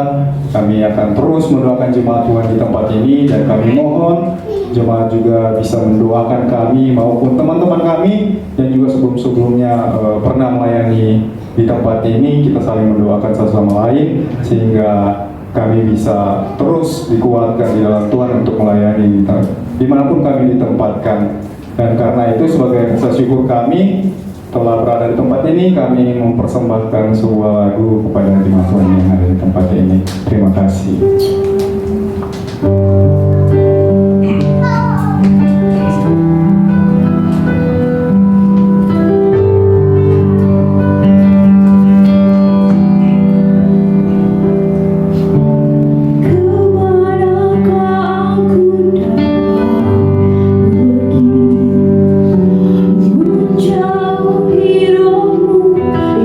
kami akan terus mendoakan jemaat Tuhan di tempat ini. Dan kami mohon jemaat juga bisa mendoakan kami maupun teman-teman kami yang juga sebelum-sebelumnya pernah melayani di tempat ini. Kita saling mendoakan satu sama lain sehingga kami bisa terus dikuatkan di dalam Tuhan untuk melayani dimanapun kami ditempatkan. Dan karena itu sebagai rasa syukur kami telah berada di tempat ini, kami ingin mempersembahkan sebuah lagu kepada jemaat Tuhan yang ada di tempat ini. Terima kasih.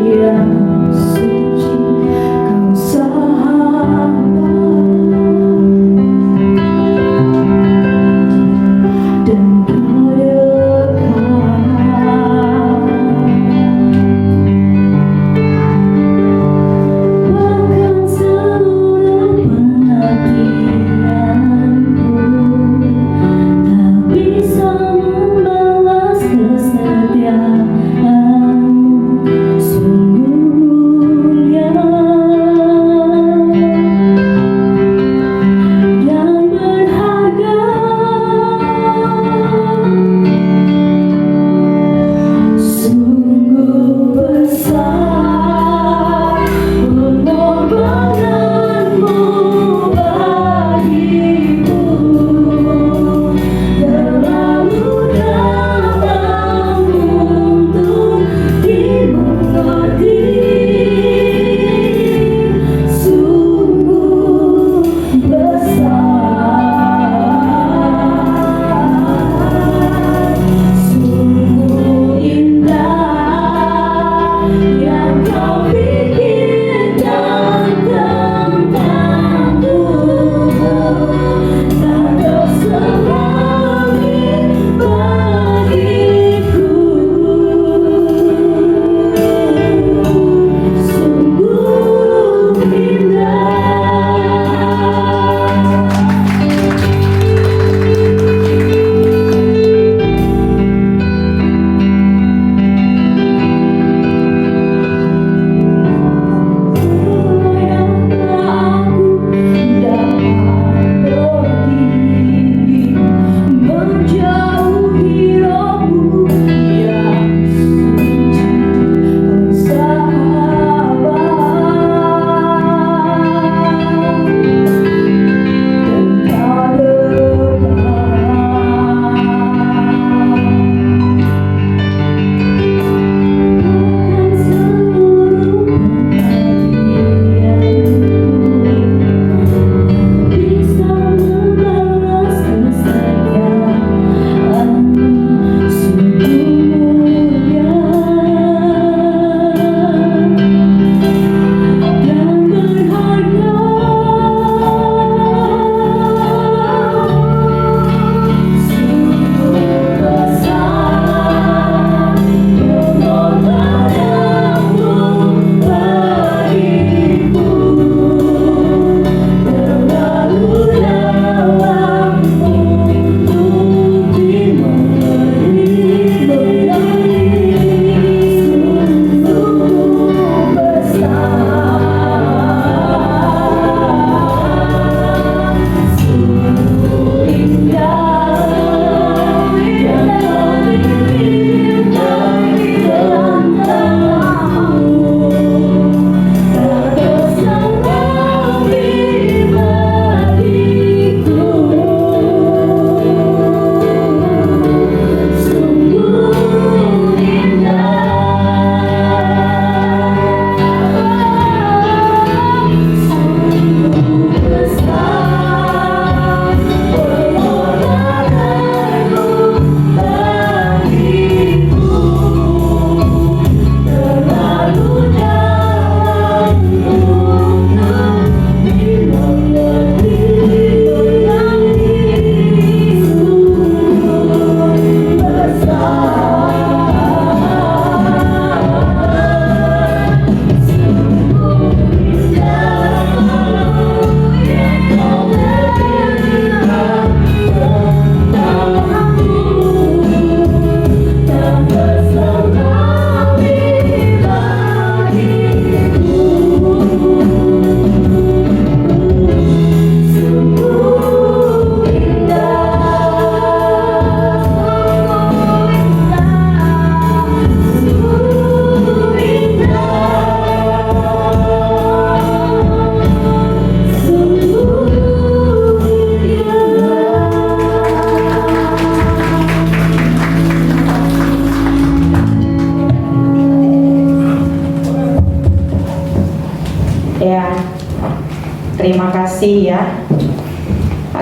Yang suci kau sahabat.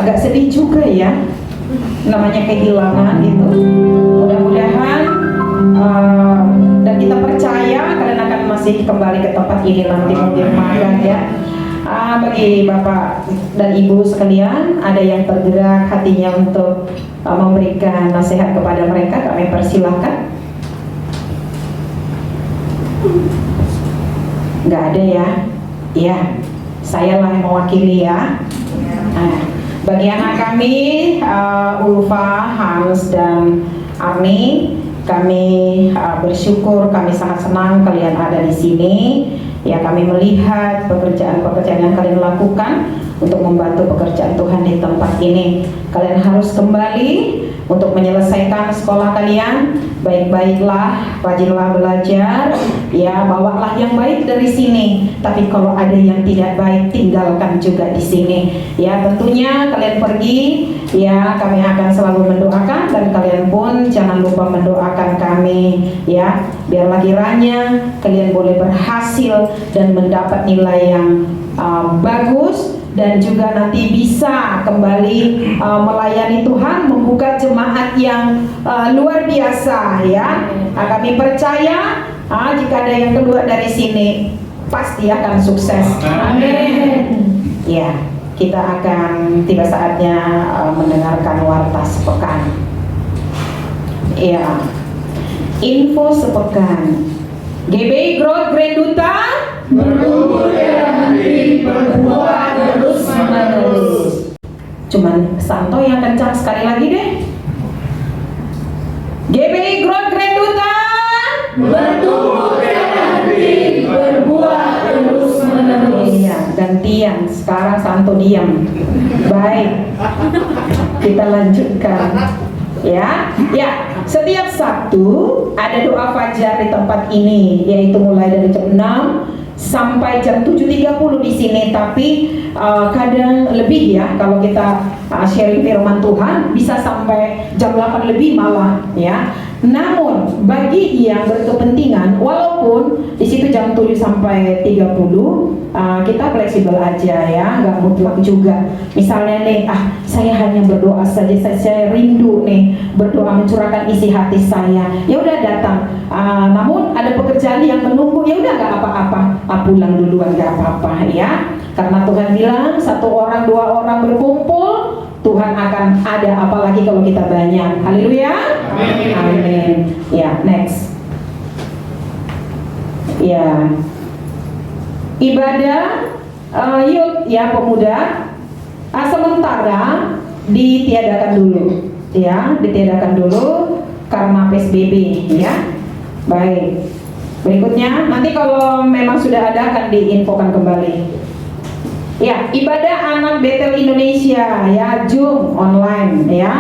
agak sedih juga ya, namanya kehilangan gitu. Mudah-mudahan dan kita percaya kalian akan masih kembali ke tempat ini nanti mungkin magang ya. Bagi Bapak dan Ibu sekalian, ada yang tergerak hatinya untuk memberikan nasihat kepada mereka, kami persilahkan. Nggak ada ya? Iya, saya lah yang mewakili ya. Nah, bagi anak kami, Ulfa, Hans, dan Arni, kami bersyukur, kami sangat senang kalian ada di sini. Ya, kami melihat pekerjaan-pekerjaan yang kalian lakukan untuk membantu pekerjaan Tuhan di tempat ini. Kalian harus kembali untuk menyelesaikan sekolah kalian. Baik-baiklah, rajinlah belajar, ya, bawalah yang baik dari sini. Tapi kalau ada yang tidak baik, tinggalkan juga di sini. Ya, tentunya kalian pergi, ya, kami akan selalu mendoakan, dan kalian pun jangan lupa mendoakan kami, ya, biarlah kiranya kalian boleh berhasil dan mendapat nilai yang bagus, dan juga nanti bisa kembali melayani Tuhan, membuka jemaat yang luar biasa ya. Kami percaya jika ada yang keluar dari sini pasti akan sukses. Amin. Ya, kita akan tiba saatnya mendengarkan warta sepekan. Ya, info sepekan. GBI Growth Grand Duta bertumbuh dalam hati, berbuah terus menerus. Cuman Santo yang kencang sekali lagi deh. GBI Growth Grand Duta bertumbuh dalam hati, berbuah terus menerus. Iya, gantian. Sekarang Santo diam. Baik, kita lanjutkan. Ya, setiap Sabtu ada doa fajar di tempat ini, yaitu mulai dari jam 6 sampai jam 7.30 di sini. Tapi kadang lebih ya, kalau kita sharing firman Tuhan bisa sampai jam 8 lebih malah ya. Namun bagi yang berkepentingan, walaupun di situ jam 7 sampai 30, kita fleksibel aja ya, nggak mutlak juga. Misalnya nih, saya hanya berdoa saja, saya rindu nih berdoa mencurahkan isi hati saya, ya udah datang. Namun ada pekerjaan yang menunggu, ya udah nggak apa-apa, pulang duluan nggak apa-apa ya. Karena Tuhan bilang 1 orang 2 orang berkumpul, Tuhan akan ada, apalagi kalau kita banyak. Haleluya. Amin. Ya, next. Ya, ibadah youth ya, pemuda sementara ditiadakan dulu ya, ditiadakan dulu karena PSBB ya. Baik, berikutnya nanti kalau memang sudah ada akan diinfokan kembali. Ya, ibadah anak Betel Indonesia ya, Zoom online ya.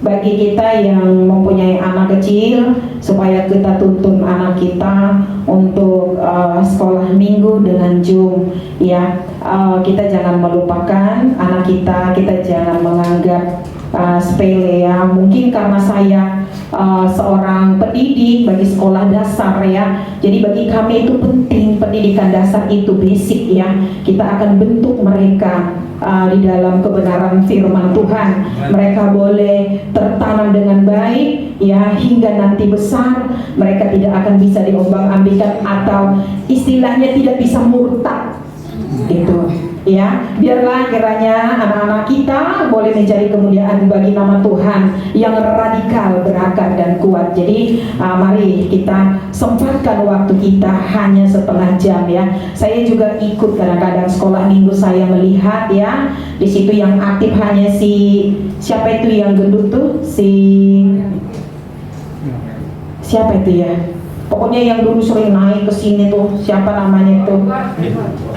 Bagi kita yang mempunyai anak kecil, supaya kita tuntun anak kita untuk sekolah minggu dengan Zoom ya. Kita jangan melupakan anak kita jangan menganggap sepele ya. Mungkin karena saya seorang pendidik bagi sekolah dasar ya, jadi bagi kami itu penting pendidikan dasar itu basic ya. Kita akan bentuk mereka di dalam kebenaran firman Tuhan. Mereka boleh tertanam dengan baik ya, hingga nanti besar mereka tidak akan bisa diombang-ambingkan, atau istilahnya tidak bisa murtad gitu ya. Biarlah kiranya anak-anak kita boleh menjadi kemuliaan bagi nama Tuhan yang radikal, berakar dan kuat. Jadi mari kita sempatkan waktu kita hanya setengah jam ya. Saya juga ikut kadang-kadang sekolah minggu, saya melihat ya, di situ yang aktif hanya siapa itu yang gendut tuh, siapa itu ya, pokoknya yang dulu sering naik ke sini tuh, siapa namanya itu?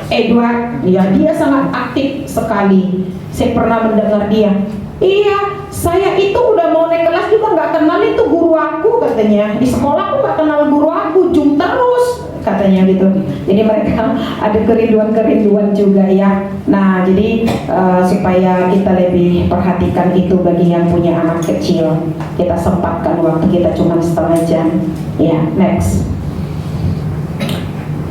Edward, ya, dia sangat aktif sekali. Saya pernah mendengar dia, iya, saya itu udah mau naik kelas juga nggak kenal itu guru aku, katanya. Di sekolah aku nggak kenal guru aku, Zoom terus, katanya gitu. Jadi mereka ada kerinduan juga ya. Nah, jadi supaya kita lebih perhatikan itu bagi yang punya anak kecil, kita sempatkan waktu kita cuma setengah jam. Ya, next.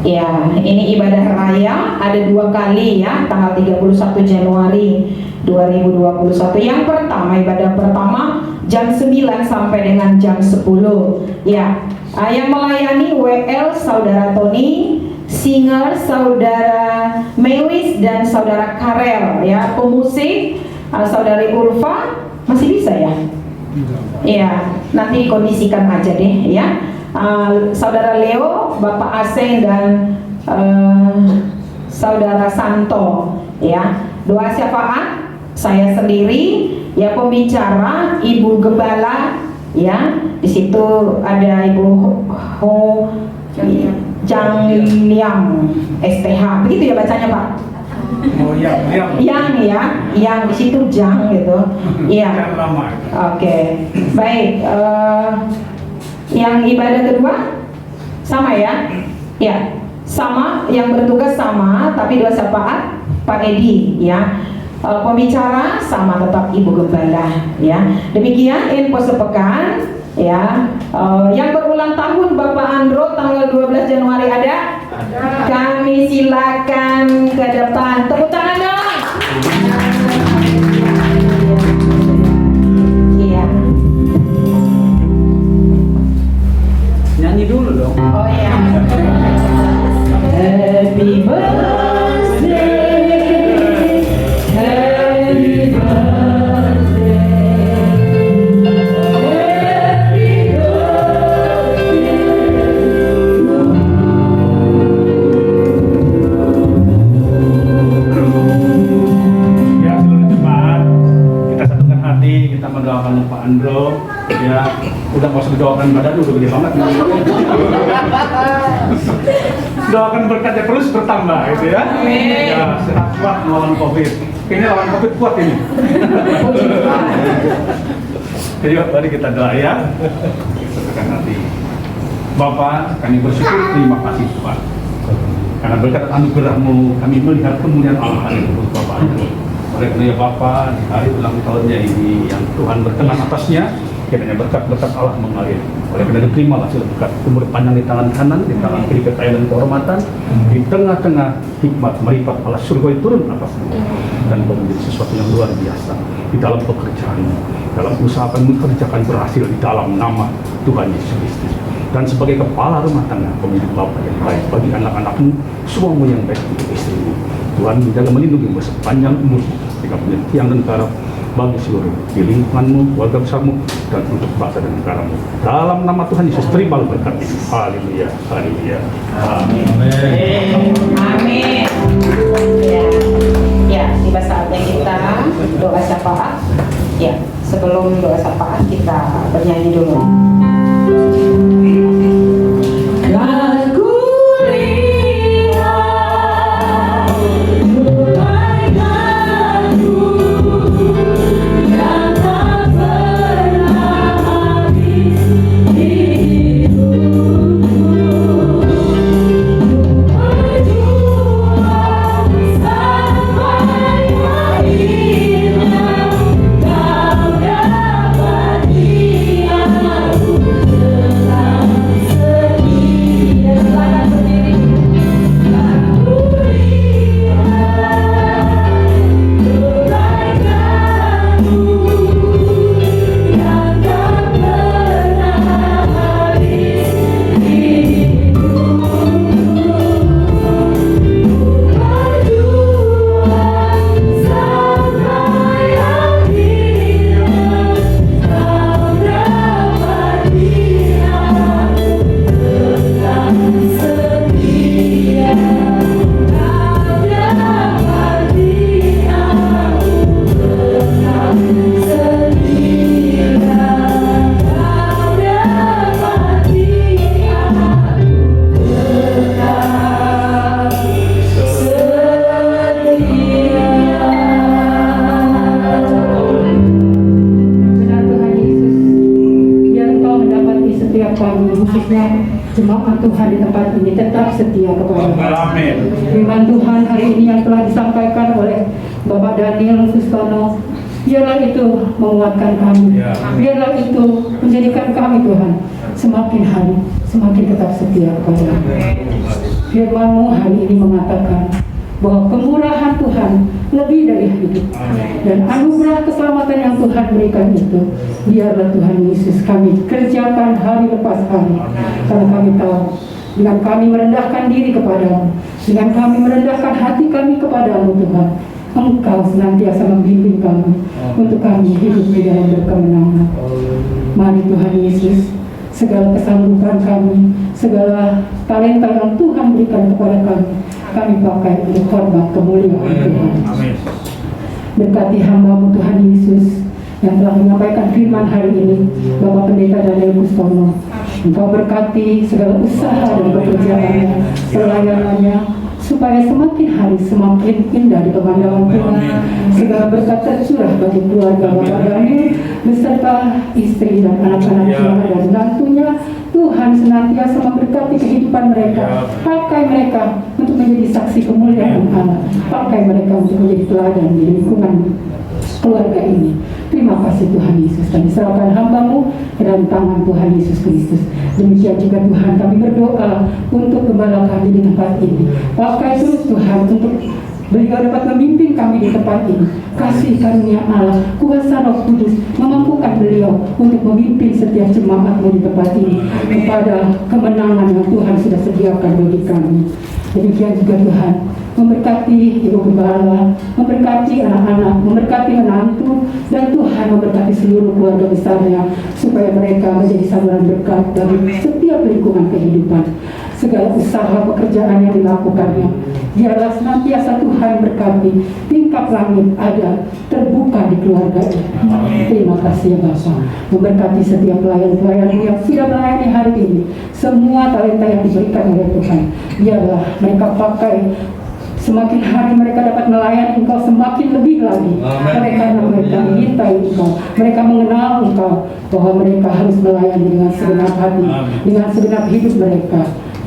Ya, ini ibadah raya ada 2 kali ya, tanggal 31 Januari 2021. Yang pertama, ibadah pertama jam 9 sampai dengan jam 10. Ya, yang melayani WL Saudara Tony, singer Saudara Melis dan Saudara Karel, ya, pemusik Saudari Ulfa. Masih bisa ya? Iya, nanti kondisikan aja deh ya. Saudara Leo, Bapak Aseng dan Saudara Santo, ya. Doa syafaat saya sendiri, ya, pembicara Ibu Gembala, ya. Di situ ada Ibu Ho Jang Liang STH, begitu ya bacanya Pak?
Oh iya,
yang di situ Jang gitu, iya. Oke, baik. Yang ibadah kedua sama ya, ya, sama. Yang bertugas sama, tapi doa syafaat Pak Edi, ya. Pembicara sama tetap Ibu Gembala, ya. Demikian info sepekan, ya. Yang berulang tahun Bapak Andro tanggal 12 Januari ada? Kami silakan ke depan. Tepuk tangan dong. Iya.
Nyanyi dulu dong.
Oh ya. Happy birthday. Happy birthday.
Ya, seluruh jemaat, kita satukan hati, kita mendoakan Pak Andro. Ya, udah mau doakan badan udah gede banget. Doakan berkatnya terus bertambah, gitu ya. Ya, sehat kuat melawan COVID. Kayaknya lawan COVID kuat ini. Jadi mari kita doa ya. Satukan hati. Bapak, kami bersyukur, terima kasih Tuhan. Karena berkat anugerah-Mu kami melihat kemuliaan Allah hari ini Bapak. Oleh karena Bapak, di hari ulang tahunnya ini yang Tuhan berkenan atasnya, kiranya berkat-berkat Allah mengalir. Oleh karena terimalah segala berkat umur panjang di tangan kanan, di tangan kiri kekayaan dan kehormatan, di tengah-tengah hikmat melipat Allah surga turun atasmu, dan menjadi sesuatu yang luar biasa di dalam pekerjaanmu, dalam usaha mengerjakan berhasil di dalam nama Tuhan Yesus Kristus. Dan sebagai kepala rumah tangga, pemilik Bapak yang baik bagi anak-anakmu, suamimu yang baik untuk istrimu. Tuhan menjaga melindungimu sepanjang umur, jika punya tiang dan garap bagi seluruh di lingkunganmu, keluarga besarmu, dan untuk bangsa dan negaramu. Dalam nama Tuhan Yesus, terimalah berkat ini. Haleluya, haleluya. Amin.
Amin. Ya, ya, tiba saatnya kita doa syafaat. Ya, sebelum doa syafaat kita bernyanyi dulu. Lagu ringan, mulai lagu yang tak pernah habis hidupku. Berjuang sampai akhirnya kau dapati aku tetap setia. Silakan berdiri. Lagu ringan, mulai lagu yang tak pernah habis hidupku. Berjuang sampai akhirnya kau dapati aku tetap setia. Kau dapati aku tetap setia. Kau dapati aku tetap
Benar Tuhan Yesus, biar Engkau mendapati setiap kami, khususnya jemaat Tuhan di tempat ini tetap setia kepada Engkau.
Amin.
Firman Tuhan hari ini yang telah disampaikan oleh Bapak Daniel Sustono, biarlah itu menguatkan kami,
Ya.
biarlah itu menjadikan kami Tuhan semakin hari semakin tetap setia kepada Engkau. Firman-Mu hari ini mengatakan bahwa kemurahan Tuhan lebih dari hidup, dan anugerah keselamatan yang Tuhan berikan itu, biarlah Tuhan Yesus kami kerjakan hari lepas hari, karena kami tahu dengan kami merendahkan diri kepadamu, dengan kami merendahkan hati kami kepadamu Tuhan, Engkau senantiasa membimbing kami untuk kami hidup di dalam berkemenangan. Mari Tuhan Yesus, segala kesanggupan kami, segala talenta yang Tuhan berikan kepada kami pakai untuk hormat kemuliaan Tuhan. Berkati hamba-Mu Tuhan Yesus yang telah menyampaikan firman hari ini, Bapak Pendeta Daniel Kustono. Engkau berkati segala usaha dan pekerjaannya, pelayanannya, supaya semakin hari semakin indah di pemandangan Tuhan. Segala berkat tercurah bagi keluarga Bapak Daniel beserta istri dan anak-anaknya dan menantunya. Tuhan senantiasa memberkati kehidupan mereka. Pakai mereka untuk menjadi saksi kemuliaan Allah. Pakai mereka untuk menjadi teladan di lingkungan keluarga ini. Terima kasih Tuhan Yesus. Kami serahkan hamba-Mu ke dalam tangan Tuhan Yesus Kristus. Demikian juga Tuhan, kami berdoa untuk gembala kami di tempat ini. Pakai terus Tuhan untuk beliau dapat memimpin kami di tempat ini. Kasih karunia Allah, kuasa Roh Kudus memampukan beliau untuk memimpin setiap jemaat-Mu di tempat ini kepada kemenangan yang Tuhan sudah sediakan bagi kami. Demikian juga Tuhan, memberkati Ibu Gembala, memberkati anak-anak, memberkati menantu, dan Tuhan memberkati seluruh keluarga besarnya, supaya mereka menjadi saluran berkat bagi setiap lingkungan kehidupan. Segala usaha pekerjaan yang dilakukannya, biarlah senantiasa Tuhan berkati, tingkap langit ada terbuka di keluarga ini. Terima kasih ya Bapa. Memberkati setiap pelayan-pelayan yang sudah melayani hari ini, semua talenta yang diberikan oleh Tuhan, biarlah mereka pakai. Semakin hari mereka dapat melayani Engkau semakin lebih lagi. Karena mereka mencintai Engkau, mereka mengenal Engkau, bahwa mereka harus melayani dengan segenap hati, dengan segenap hidup mereka.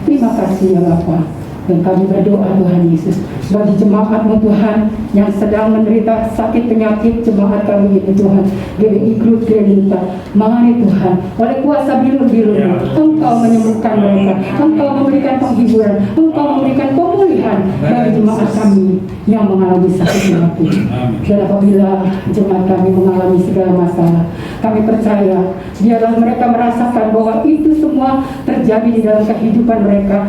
Terima kasih ya Bapa. Dan kami berdoa Tuhan Yesus, bagi jemaat-Mu Tuhan yang sedang menderita sakit penyakit, jemaat kami ini Tuhan, GBI Group Grenita, mari Tuhan, oleh kuasa bilur-bilur-Mu, Engkau menyembuhkan mereka, Engkau memberikan penghiburan, Engkau memberikan pemulihan bagi jemaat kami yang mengalami sakit penyakit. Dan apabila jemaat kami mengalami segala masalah, kami percaya biarlah mereka merasakan bahwa itu semua terjadi di dalam kehidupan mereka.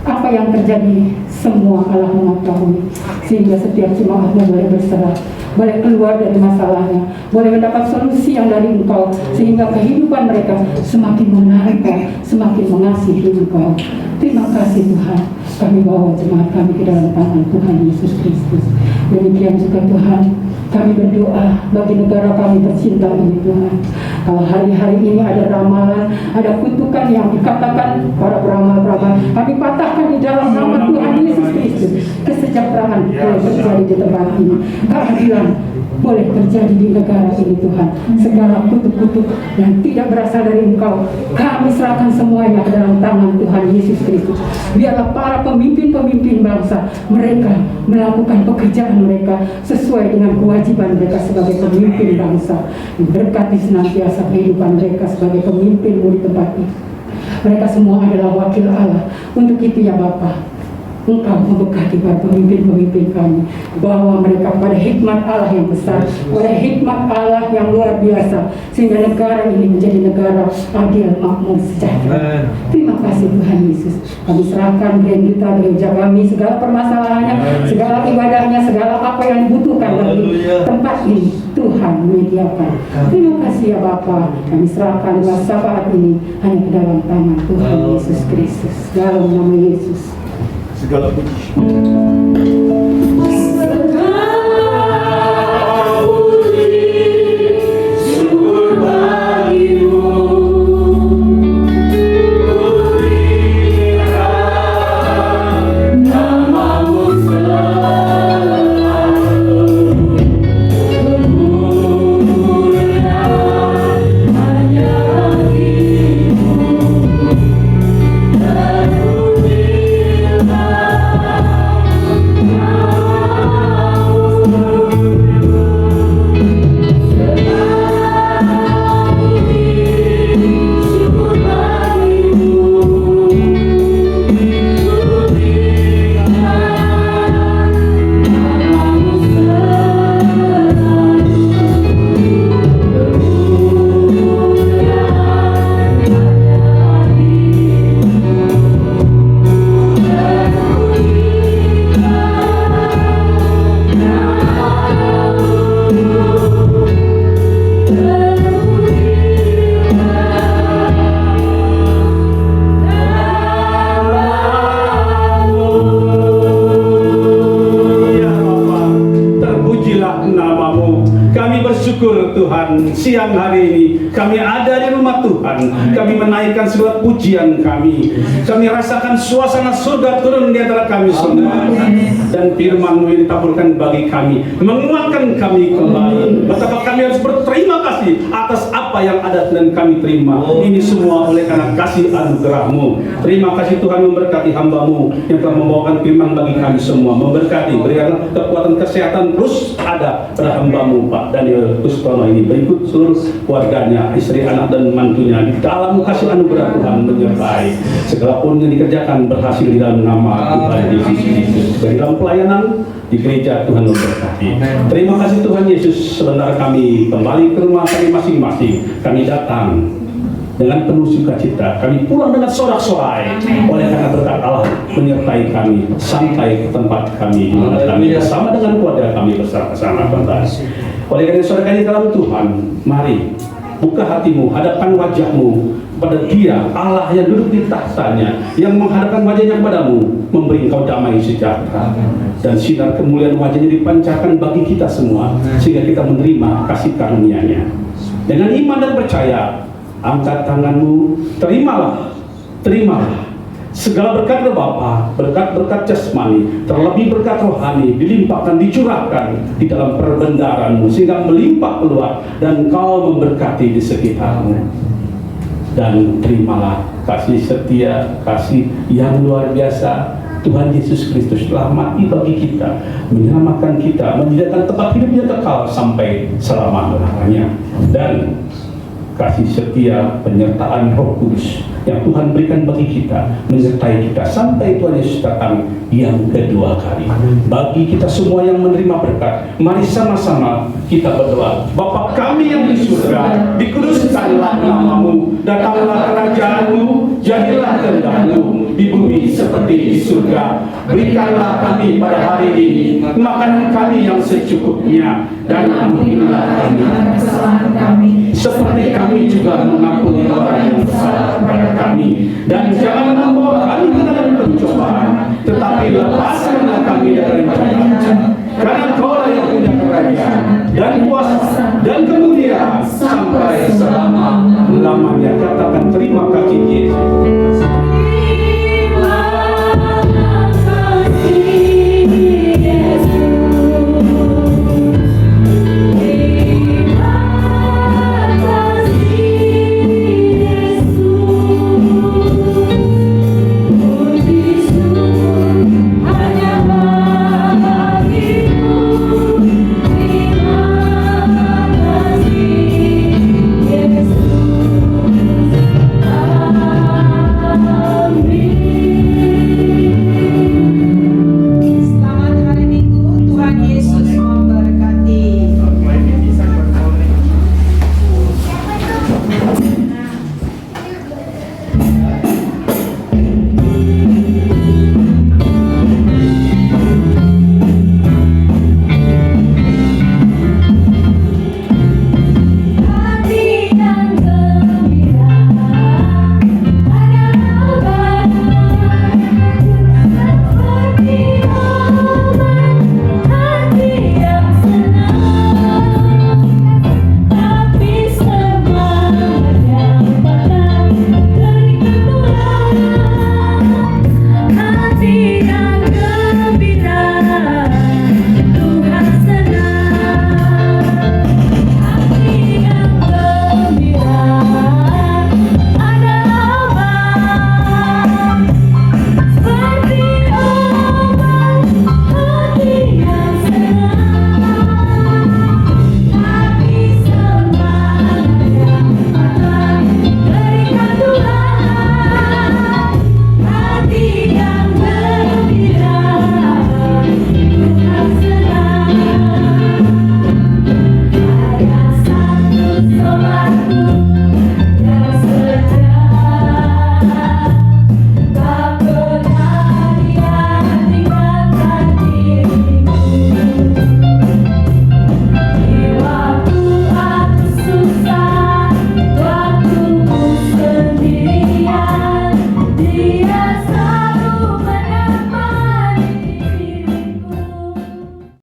Apa yang terjadi semua Allah mengetahui, sehingga setiap jemaat-Mu boleh berserah, boleh keluar dari masalahnya, boleh mendapat solusi yang dari Engkau, sehingga kehidupan mereka semakin menarik, semakin mengasihi Engkau. Terima kasih Tuhan, kami bawa jemaat kami ke dalam tangan Tuhan Yesus Kristus. Demikian juga Tuhan, kami berdoa bagi negara kami tercinta ini Tuhan. Kalau hari-hari ini ada ramalan, ada kutukan yang dikatakan para peramal-peramal, kami patahkan di dalam nama Tuhan Yesus Kristus. Kesejahteraan boleh terjadi di tempat ini, keadilan boleh terjadi di negara ini Tuhan. Segala kutuk-kutuk yang tidak berasal dari Engkau, kami serahkan semuanya ke dalam tangan Tuhan Yesus Kristus. Biarlah para pemimpin-pemimpin bangsa, mereka melakukan pekerjaan mereka sesuai dengan kewajiban mereka sebagai pemimpin bangsa. Berkati senantiasa kehidupan mereka sebagai pemimpin-Mu di tempat ini. Mereka semua adalah wakil Allah. Untuk itu ya Bapa, Engkau memberkati para pemimpin-pemimpin kami, bawa mereka pada hikmat Allah yang besar, pada hikmat Allah yang luar biasa, sehingga negara ini menjadi negara adil, makmur, sejahtera. Terima kasih Tuhan Yesus. Kami serahkan gereja kami, segala permasalahannya, segala ibadahnya, segala apa yang dibutuhkan bagi tempat ini, Tuhan menyediakan. Terima kasih ya Bapa. Kami serahkan saat ini hanya ke dalam tangan Tuhan Yesus Kristus. Dalam nama Yesus.
Segala puji.
Oh
bersyukur Tuhan, siang hari ini kami ada di rumah Tuhan. Kami menaikkan sebuah pujian kami. Kami rasakan suasana surga turun di antara kami semua. Dan firman-Mu ini ditaburkan bagi kami, menguatkan kami kembali. Betapa kami harus berterima kasih atas apa yang ada dan kami terima. Ini semua oleh karena kasih anugerah-Mu. Terima kasih Tuhan, memberkati hamba-Mu yang telah membawakan firman bagi kami semua. Memberkati, berikanlah kekuatan kesehatan terus ada pada hamba-Mu Pak Daniel Kuspono ini, berikut seluruh keluarganya, istri, anak, dan mantunya. Di dalam kasih anugerah Tuhan menyertai segala pun yang dikerjakan berhasil di dalam nama Tuhan Yesus Kristus. Dari dalam pelayanan di gereja Tuhan memberkati. Terima kasih Tuhan Yesus. Sebentar kami kembali ke rumah kami masing-masing. Kami datang dengan penuh sukacita, kami pulang dengan sorak-sorai oleh karena berkat Allah menyertai kami sampai ke tempat kami di mana kami bersama dengan keluarga kami bersama-sama. Oleh karena saudara kami dalam Tuhan, mari buka hatimu, hadapkan wajahmu pada Dia, Allah yang duduk di tahtanya, yang menghadapkan wajahnya kepadamu, memberi engkau damai sejahtera, dan sinar kemuliaan wajahnya dipancarkan bagi kita semua, sehingga kita menerima kasih karunia-Nya. Dengan iman dan percaya, angkat tanganmu, terimalah segala berkat dari Bapa, berkat-berkat jasmani, terlebih berkat rohani, dilimpahkan, dicurahkan di dalam perbendaharaan-Mu, sehingga melimpah keluar, dan Kau memberkati di sekitarmu. Dan terimalah kasih setia, kasih yang luar biasa. Tuhan Yesus Kristus telah mati bagi kita, menyelamatkan kita, menyediakan tempat hidup yang kekal sampai selama-lamanya. Dan kasih setia penyertaan Roh Kudus yang Tuhan berikan bagi kita, menyertai kita sampai Tuhan Yesus datang yang kedua kali. Bagi kita semua yang menerima berkat, mari sama-sama kita berdoa. Bapa kami yang di surga, dikuduskanlah nama-Mu, datanglah kerajaan-Mu, jadilah kehendak-Mu di bumi seperti di surga. Berikanlah kami pada hari ini makanan kami yang secukupnya, dan ampunilah kami seperti kami juga mengampuni orang yang bersalah kepada kami, dan jangan membawa kami ke dalam pencobaan, tetapi lepaskanlah kami dari rencana, karena Kaulah yang punya kerajaan dan kuasa dan kemuliaan sampai selama-lamanya.